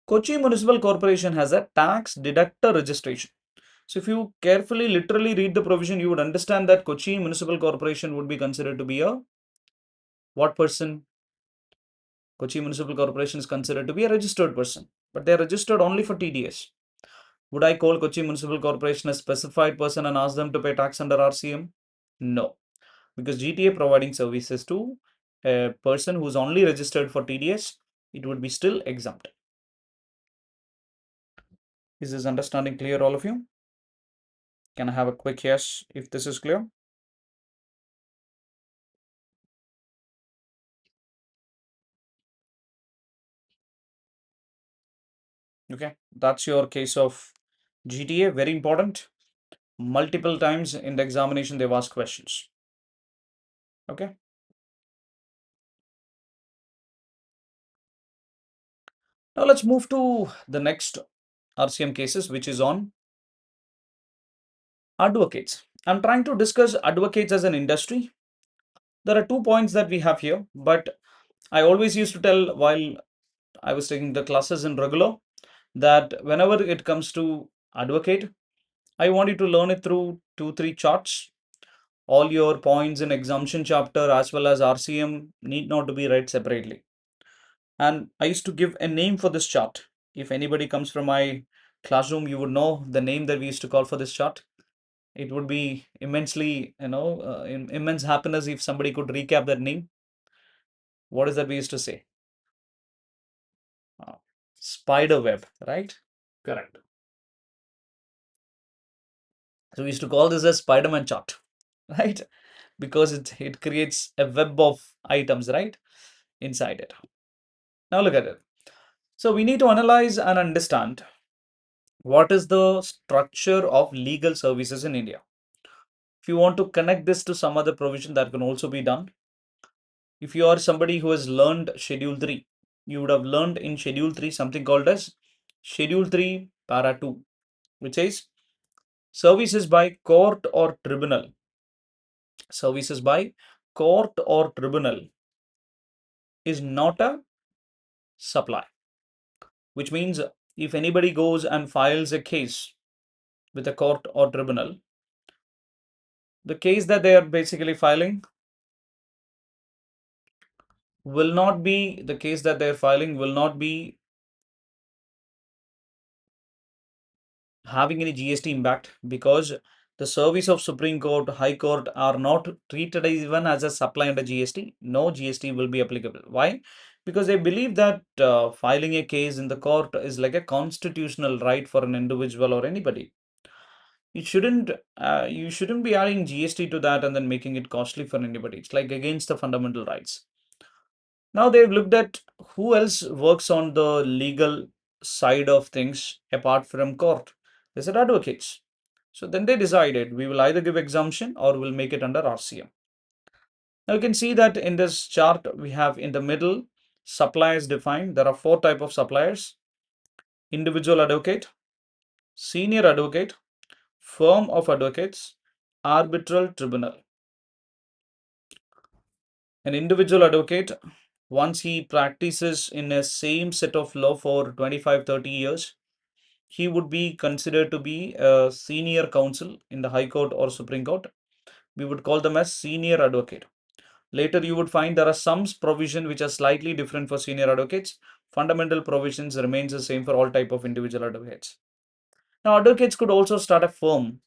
Kochi Municipal Corporation has a tax deductor registration. So if you carefully, literally read the provision, you would understand that Kochi Municipal Corporation would be considered to be a what person? Kochi Municipal Corporation is considered to be a registered person, but they are registered only for TDS. Would I call Kochi Municipal Corporation a specified person and ask them to pay tax under RCM? No, because GTA providing services to a person who's only registered for TDS, it would be still exempt. Is this understanding clear, all of you? Can I have a quick yes if this is clear? Okay, that's your case of GTA, very important. Multiple times in the examination, they've asked questions. Okay. Now let's move to the next RCM cases, which is on advocates. I'm trying to discuss advocates as an industry. There are 2 points that we have here, but I always used to tell while I was taking the classes in regular that whenever it comes to advocate, I want you to learn it through 2, 3 charts. All your points in exemption chapter as well as RCM need not to be read separately. And I used to give a name for this chart. If anybody comes from my classroom, you would know the name that we used to call for this chart. It would be immensely, immense happiness if somebody could recap that name. What is that we used to say? Uh, Spider web, right? Correct. So we used to call this as Spider-Man chart, right? Because it creates a web of items, right? Inside it. Now look at it. So we need to analyze and understand what is the structure of legal services in India. If you want to connect this to some other provision, that can also be done. If you are somebody who has learned Schedule 3, you would have learned in Schedule 3 something called as Schedule 3 Para 2, which says services by court or tribunal. Services by court or tribunal is not a supply, which means if anybody goes and files a case with a court or tribunal, the case that they are basically filing will not be the case that they're filing will not be having any GST impact, because the service of Supreme Court, High Court are not treated even as a supply under GST. No GST will be applicable. Why? Because they believe that filing a case in the court is like a constitutional right for an individual or anybody. It shouldn't, you shouldn't be adding GST to that and then making it costly for anybody. It's like against the fundamental rights. Now they've looked at who else works on the legal side of things apart from court. They said advocates. So then they decided we will either give exemption or we'll make it under RCM. Now you can see that in this chart we have in the middle suppliers defined. There are 4 types of suppliers: individual advocate, senior advocate, firm of advocates, arbitral tribunal. An individual advocate, once he practices in a same set of law for 25-30 years, he would be considered to be a senior counsel in the High Court or Supreme Court. We would call them as senior advocate. Later, you would find there are some provisions which are slightly different for senior advocates. Fundamental provisions remains the same for all type of individual advocates. Now, advocates could also start a firm,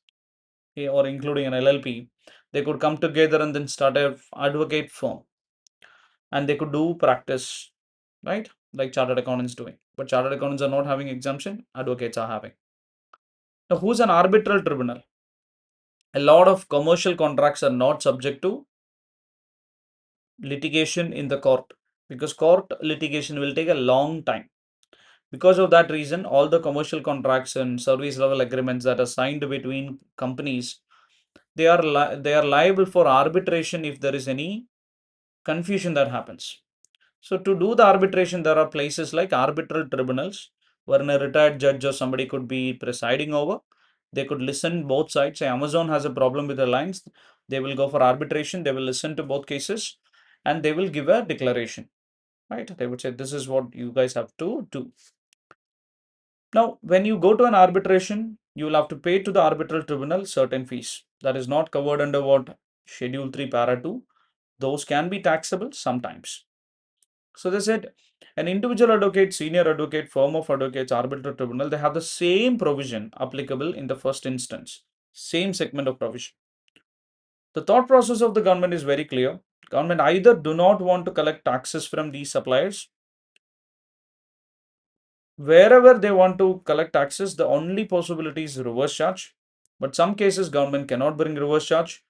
or including an LLP. They could come together and then start a advocate firm, and they could do practice, right? Like chartered accountants doing. But chartered accountants are not having exemption, advocates are having. Now, who's an arbitral tribunal? A lot of commercial contracts are not subject to litigation in the court, because court litigation will take a long time. Because of that reason, all the commercial contracts and service level agreements that are signed between companies, they are liable for arbitration if there is any confusion that happens. So to do the arbitration, there are places like arbitral tribunals where a retired judge or somebody could be presiding over. They could listen both sides. Say Amazon has a problem with the lines, they will go for arbitration. They will listen to both cases and they will give a declaration, right? They would say, this is what you guys have to do. Now, when you go to an arbitration, you will have to pay to the arbitral tribunal certain fees. That is not covered under what Schedule 3 Para 2. Those can be taxable sometimes. So they said an individual advocate, senior advocate, firm of advocates, arbitral tribunal, they have the same provision applicable in the first instance, same segment of provision. The thought process of the government is very clear. Government either do not want to collect taxes from these suppliers. Wherever they want to collect taxes, the only possibility is reverse charge. But some cases government cannot bring reverse charge.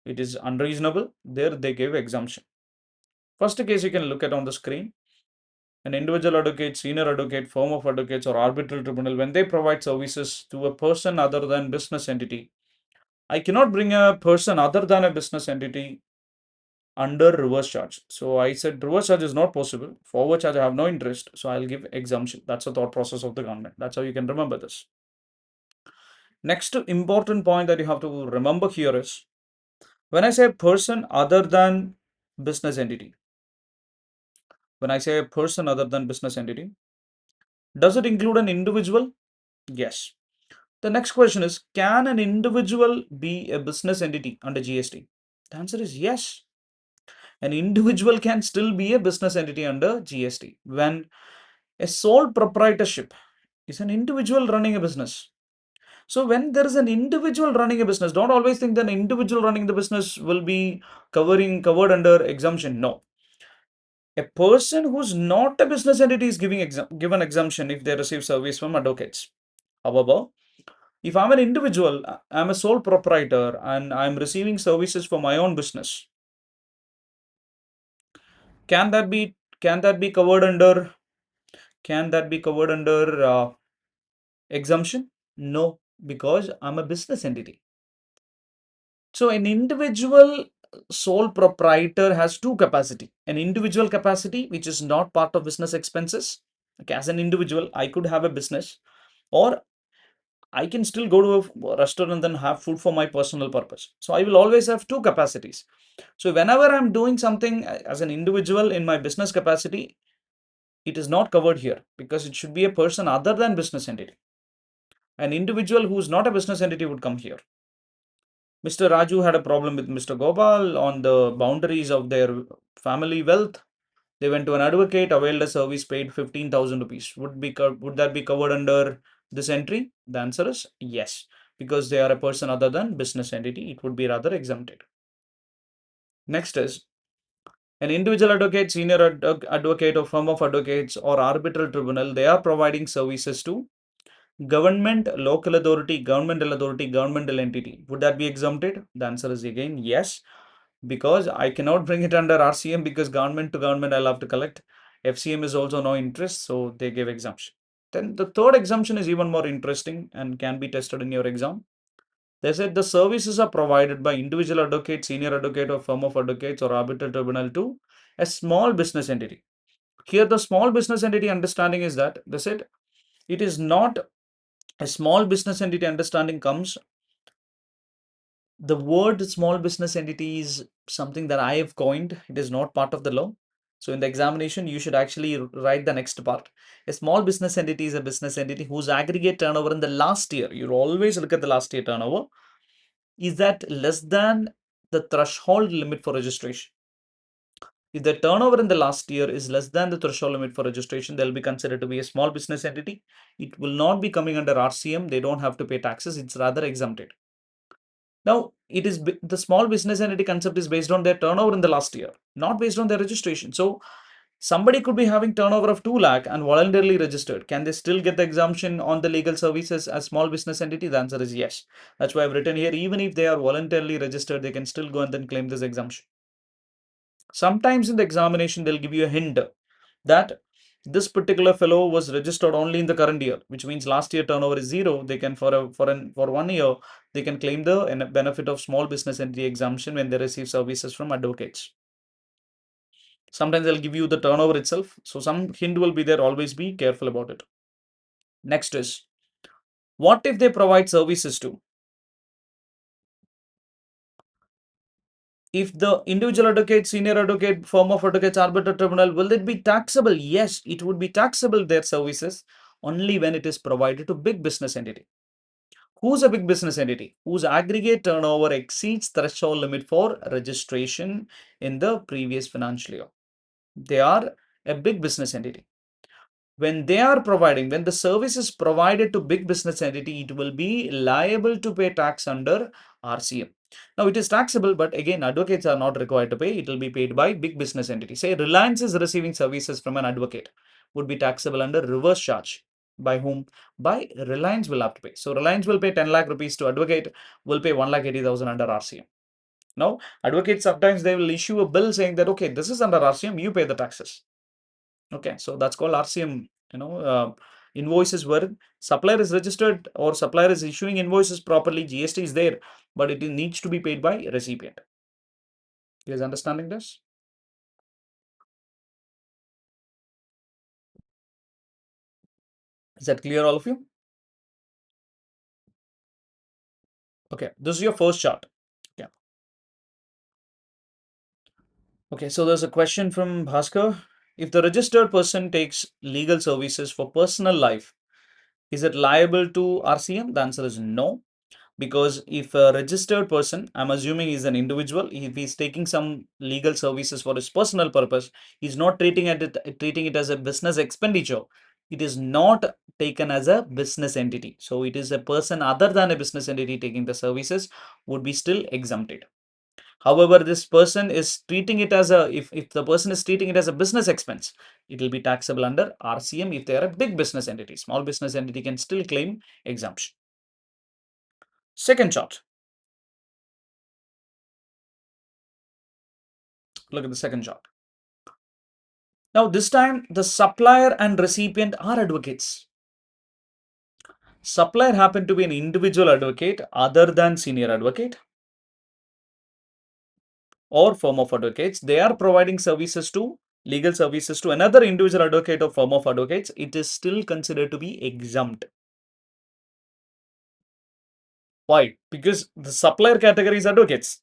It is unreasonable. There they give exemption. First case you can look at on the screen. An individual advocate, senior advocate, firm of advocates, or arbitral tribunal, when they provide services to a person other than business entity, I cannot bring a person other than a business entity under reverse charge. So I said reverse charge is not possible. Forward charge I have no interest. So I'll give exemption. That's the thought process of the government. That's how you can remember this. Next important point that you have to remember here is when I say person other than business entity, when I say a person other than business entity, does it include an individual? Yes. The next question is, can an individual be a business entity under GST? The answer is yes. An individual can still be a business entity under GST. When a sole proprietorship is an individual running a business. So when there is an individual running a business, don't always think that an individual running the business will be covered under exemption. No. A person who's not a business entity is given exemption if they receive service from advocates. However, if I'm an individual, I'm a sole proprietor and I'm receiving services for my own business, can that be covered under exemption? No, because I'm a business entity. So an individual sole proprietor has two capacity. An individual capacity, which is not part of business expenses. Okay, as an individual, I could have a business, or I can still go to a restaurant and have food for my personal purpose. So I will always have two capacities. So whenever I'm doing something as an individual in my business capacity, it is not covered here because it should be a person other than business entity. An individual who is not a business entity would come here. Mr. Raju had a problem with Mr. Gopal on the boundaries of their family wealth. They went to an advocate, availed a service, paid 15,000 rupees. Would that be covered under this entry? The answer is yes, because they are a person other than business entity. It would be rather exempted. Next is an individual advocate, senior advocate, or firm of advocates, or arbitral tribunal. They are providing services to government, local authority, governmental entity. Would that be exempted? The answer is again yes, because I cannot bring it under RCM because government to government I'll have to collect. FCM is also no interest, so they give exemption. Then the third exemption is even more interesting and can be tested in your exam. They said the services are provided by individual advocate, senior advocate, or firm of advocates, or arbitral tribunal to a small business entity. Here, the small business entity understanding is that they said it is not a small business entity understanding comes. The word small business entity is something that I have coined. It is not part of the law. So in the examination, you should actually write the next part. A small business entity is a business entity whose aggregate turnover in the last year, you always look at the last year turnover, is that less than the threshold limit for registration. If the turnover in the last year is less than the threshold limit for registration, they'll be considered to be a small business entity. It will not be coming under RCM. They don't have to pay taxes. It's rather exempted. Now, it is the small business entity concept is based on their turnover in the last year, not based on their registration. So somebody could be having turnover of 2 lakh and voluntarily registered. Can they still get the exemption on the legal services as small business entity? The answer is yes. That's why I've written here, even if they are voluntarily registered, they can still go and then claim this exemption. Sometimes in the examination, they'll give you a hint that this particular fellow was registered only in the current year, which means last year turnover is zero. They can for 1 year they can claim the benefit of small business entity exemption when they receive services from advocates. Sometimes they'll give you the turnover itself, so some hint will be there. Always be careful about it. Next is, what if they provide services to? If the individual advocate, senior advocate, firm of advocates, arbitral tribunal, will it be taxable? Yes, it would be taxable, their services, only when it is provided to big business entity. Who's a big business entity? Whose aggregate turnover exceeds threshold limit for registration in the previous financial year. They are a big business entity. When they are providing, when the service is provided to big business entity, it will be liable to pay tax under RCM. Now it is taxable, but again, advocates are not required to pay. It will be paid by big business entity. Say Reliance is receiving services from an advocate, would be taxable under reverse charge. By whom? By Reliance will have to pay. So Reliance will pay 10 lakh rupees to advocate, will pay 1,80,000 under RCM. Now, advocates sometimes they will issue a bill saying that, okay, this is under RCM, you pay the taxes. Okay, so that's called RCM. Invoices where supplier is registered or supplier is issuing invoices properly, GST is there, but it needs to be paid by recipient. You guys understanding this? Is that clear, all of you? Okay, this is your first chart. Yeah. Okay, so there's a question from Bhaskar. If the registered person takes legal services for personal life, is it liable to RCM? The answer is no. Because if a registered person, I'm assuming he's an individual, if he's taking some legal services for his personal purpose, he's not treating it as a business expenditure. It is not taken as a business entity. So it is a person other than a business entity taking the services would be still exempted. However, this person is treating it as if the person is treating it as a business expense, it will be taxable under RCM if they are a big business entity. Small business entity can still claim exemption. Second chart. Look at the second chart. Now, this time the supplier and recipient are advocates. Supplier happened to be an individual advocate other than senior advocate or firm of advocates. They are providing services to legal services to another individual advocate or firm of advocates. It is still considered to be exempt. Why? Because the supplier category is advocates.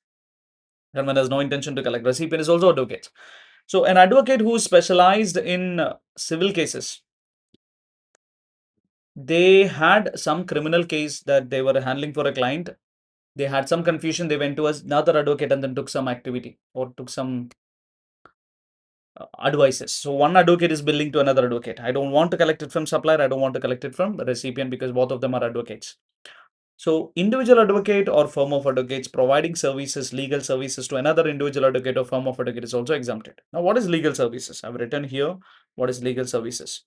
Government has no intention to collect. Recipient is also advocates. So, an advocate who is specialized in civil cases, they had some criminal case that they were handling for a client. They had some confusion. They went to another advocate and then took some activity or took some advices. So one advocate is billing to another advocate. I don't want to collect it from supplier. I don't want to collect it from recipient because both of them are advocates. So individual advocate or firm of advocates providing services, legal services to another individual advocate or firm of advocate is also exempted. Now, what is legal services? I've written here what is legal services.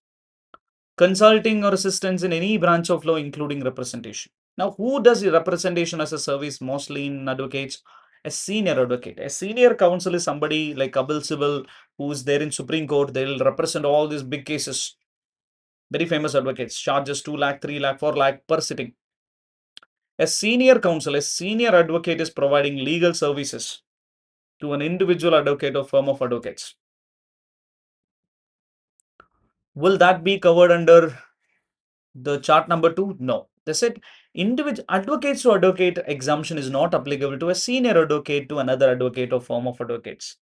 Consulting or assistance in any branch of law, including representation. Now, who does the representation as a service mostly in advocates? A senior advocate. A senior counsel is somebody like Kapil Sibal, who is there in Supreme Court. They'll represent all these big cases. Very famous advocates, charges 2 lakh, 3 lakh, 4 lakh per sitting. A senior counsel, a senior advocate is providing legal services to an individual advocate or firm of advocates. Will that be covered under the chart number 2? No. They said individual advocates to advocate exemption is not applicable to a senior advocate to another advocate or firm of advocates.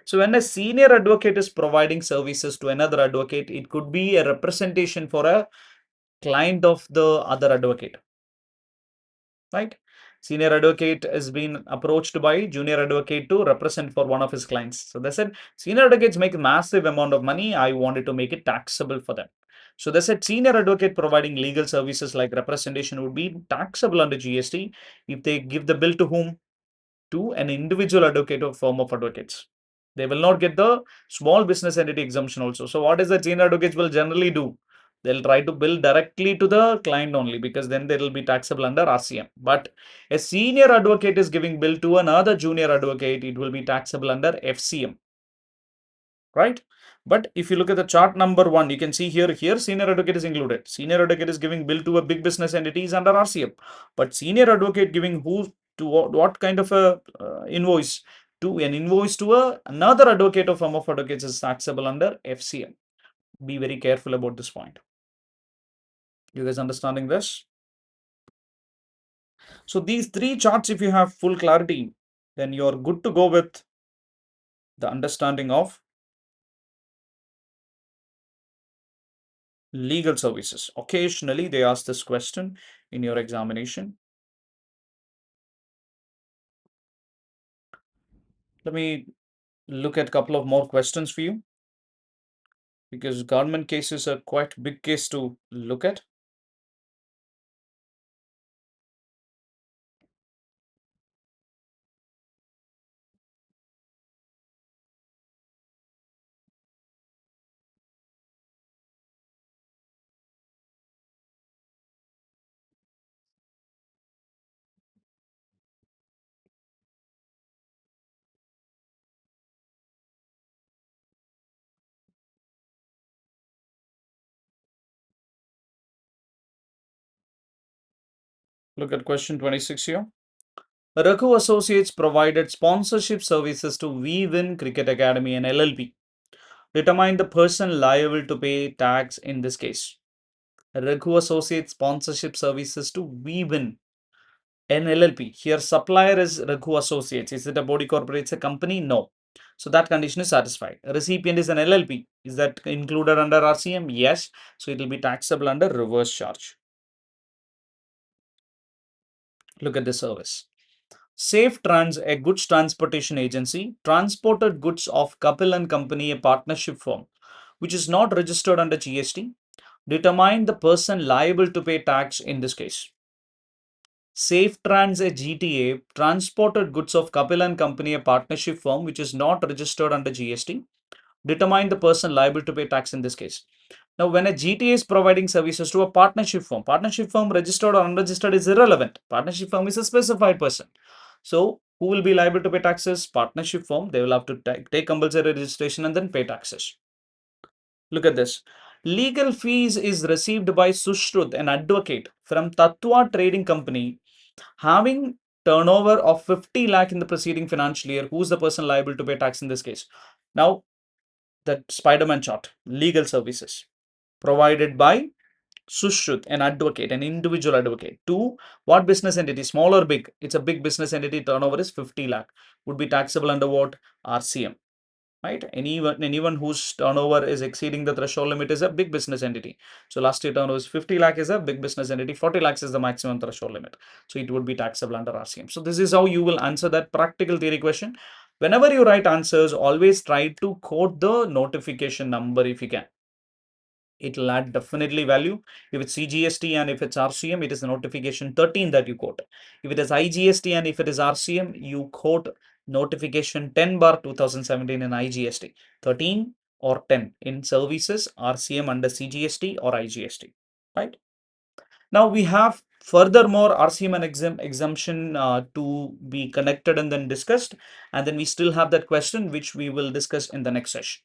So when a senior advocate is providing services to another advocate, it could be a representation for a client of the other advocate, right? Senior advocate has been approached by junior advocate to represent for one of his clients. So they said senior advocates make massive amount of money. I wanted to make it taxable for them. So they said senior advocate providing legal services like representation would be taxable under GST if they give the bill to whom? To an individual advocate or firm of advocates. They will not get the small business entity exemption also. So what is that senior advocates will generally do? They'll try to bill directly to the client only because then they will be taxable under RCM. But a senior advocate is giving bill to another junior advocate, it will be taxable under FCM, right? But if you look at the chart number 1, you can see here senior advocate is included. Senior advocate is giving bill to a big business entities under RCM. But senior advocate giving who to what kind of a invoice? To an invoice to another advocate or firm of advocates is taxable under FCM. Be very careful about this point. You guys understanding this? So these 3 charts, if you have full clarity, then you're good to go with the understanding of legal services. Occasionally, they ask this question in your examination. Let me look at a couple of more questions for you. because government cases are quite big case to look at. Look at question 26 here. Raghu Associates provided sponsorship services to We Win Cricket Academy and LLP. Determine the person liable to pay tax in this case. Raghu Associates sponsorship services to We Win an LLP. Here, supplier is Raghu Associates. Is it a body corporate? It's a company? No. So that condition is satisfied. Recipient is an LLP. Is that included under RCM? Yes. So it will be taxable under reverse charge. Look at the service. Safe Trans, a goods transportation agency, transported goods of Kapil and Company, a partnership firm, which is not registered under GST. Determine the person liable to pay tax in this case. Safe Trans, a GTA, transported goods of Kapil and Company, a partnership firm, which is not registered under GST. Determine the person liable to pay tax in this case. Now, when a GTA is providing services to a partnership firm registered or unregistered is irrelevant. Partnership firm is a specified person. So, who will be liable to pay taxes? Partnership firm. They will have to take compulsory registration and then pay taxes. Look at this. Legal fees is received by Sushrut, an advocate from Tatwa Trading Company, having turnover of 50 lakh in the preceding financial year. Who's the person liable to pay tax in this case? Now, the Spider-Man chart, legal services provided by Sushrut, an advocate, an individual advocate. To what business entity? Small or big? It's a big business entity. Turnover is 50 lakh. Would be taxable under what? RCM. Right? Anyone whose turnover is exceeding the threshold limit is a big business entity. So last year turnover is 50 lakh is a big business entity. 40 lakhs is the maximum threshold limit. So it would be taxable under RCM. So this is how you will answer that practical theory question. Whenever you write answers, always try to quote the notification number if you can. It will add definitely value. If it's CGST and if it's RCM, it is the notification 13 that you quote. If it is IGST and if it is RCM, you quote notification 10 bar 2017 in IGST, 13 or 10 in services, RCM under CGST or IGST, right? Now we have furthermore RCM and exemption to be connected and then discussed. And then we still have that question which we will discuss in the next session.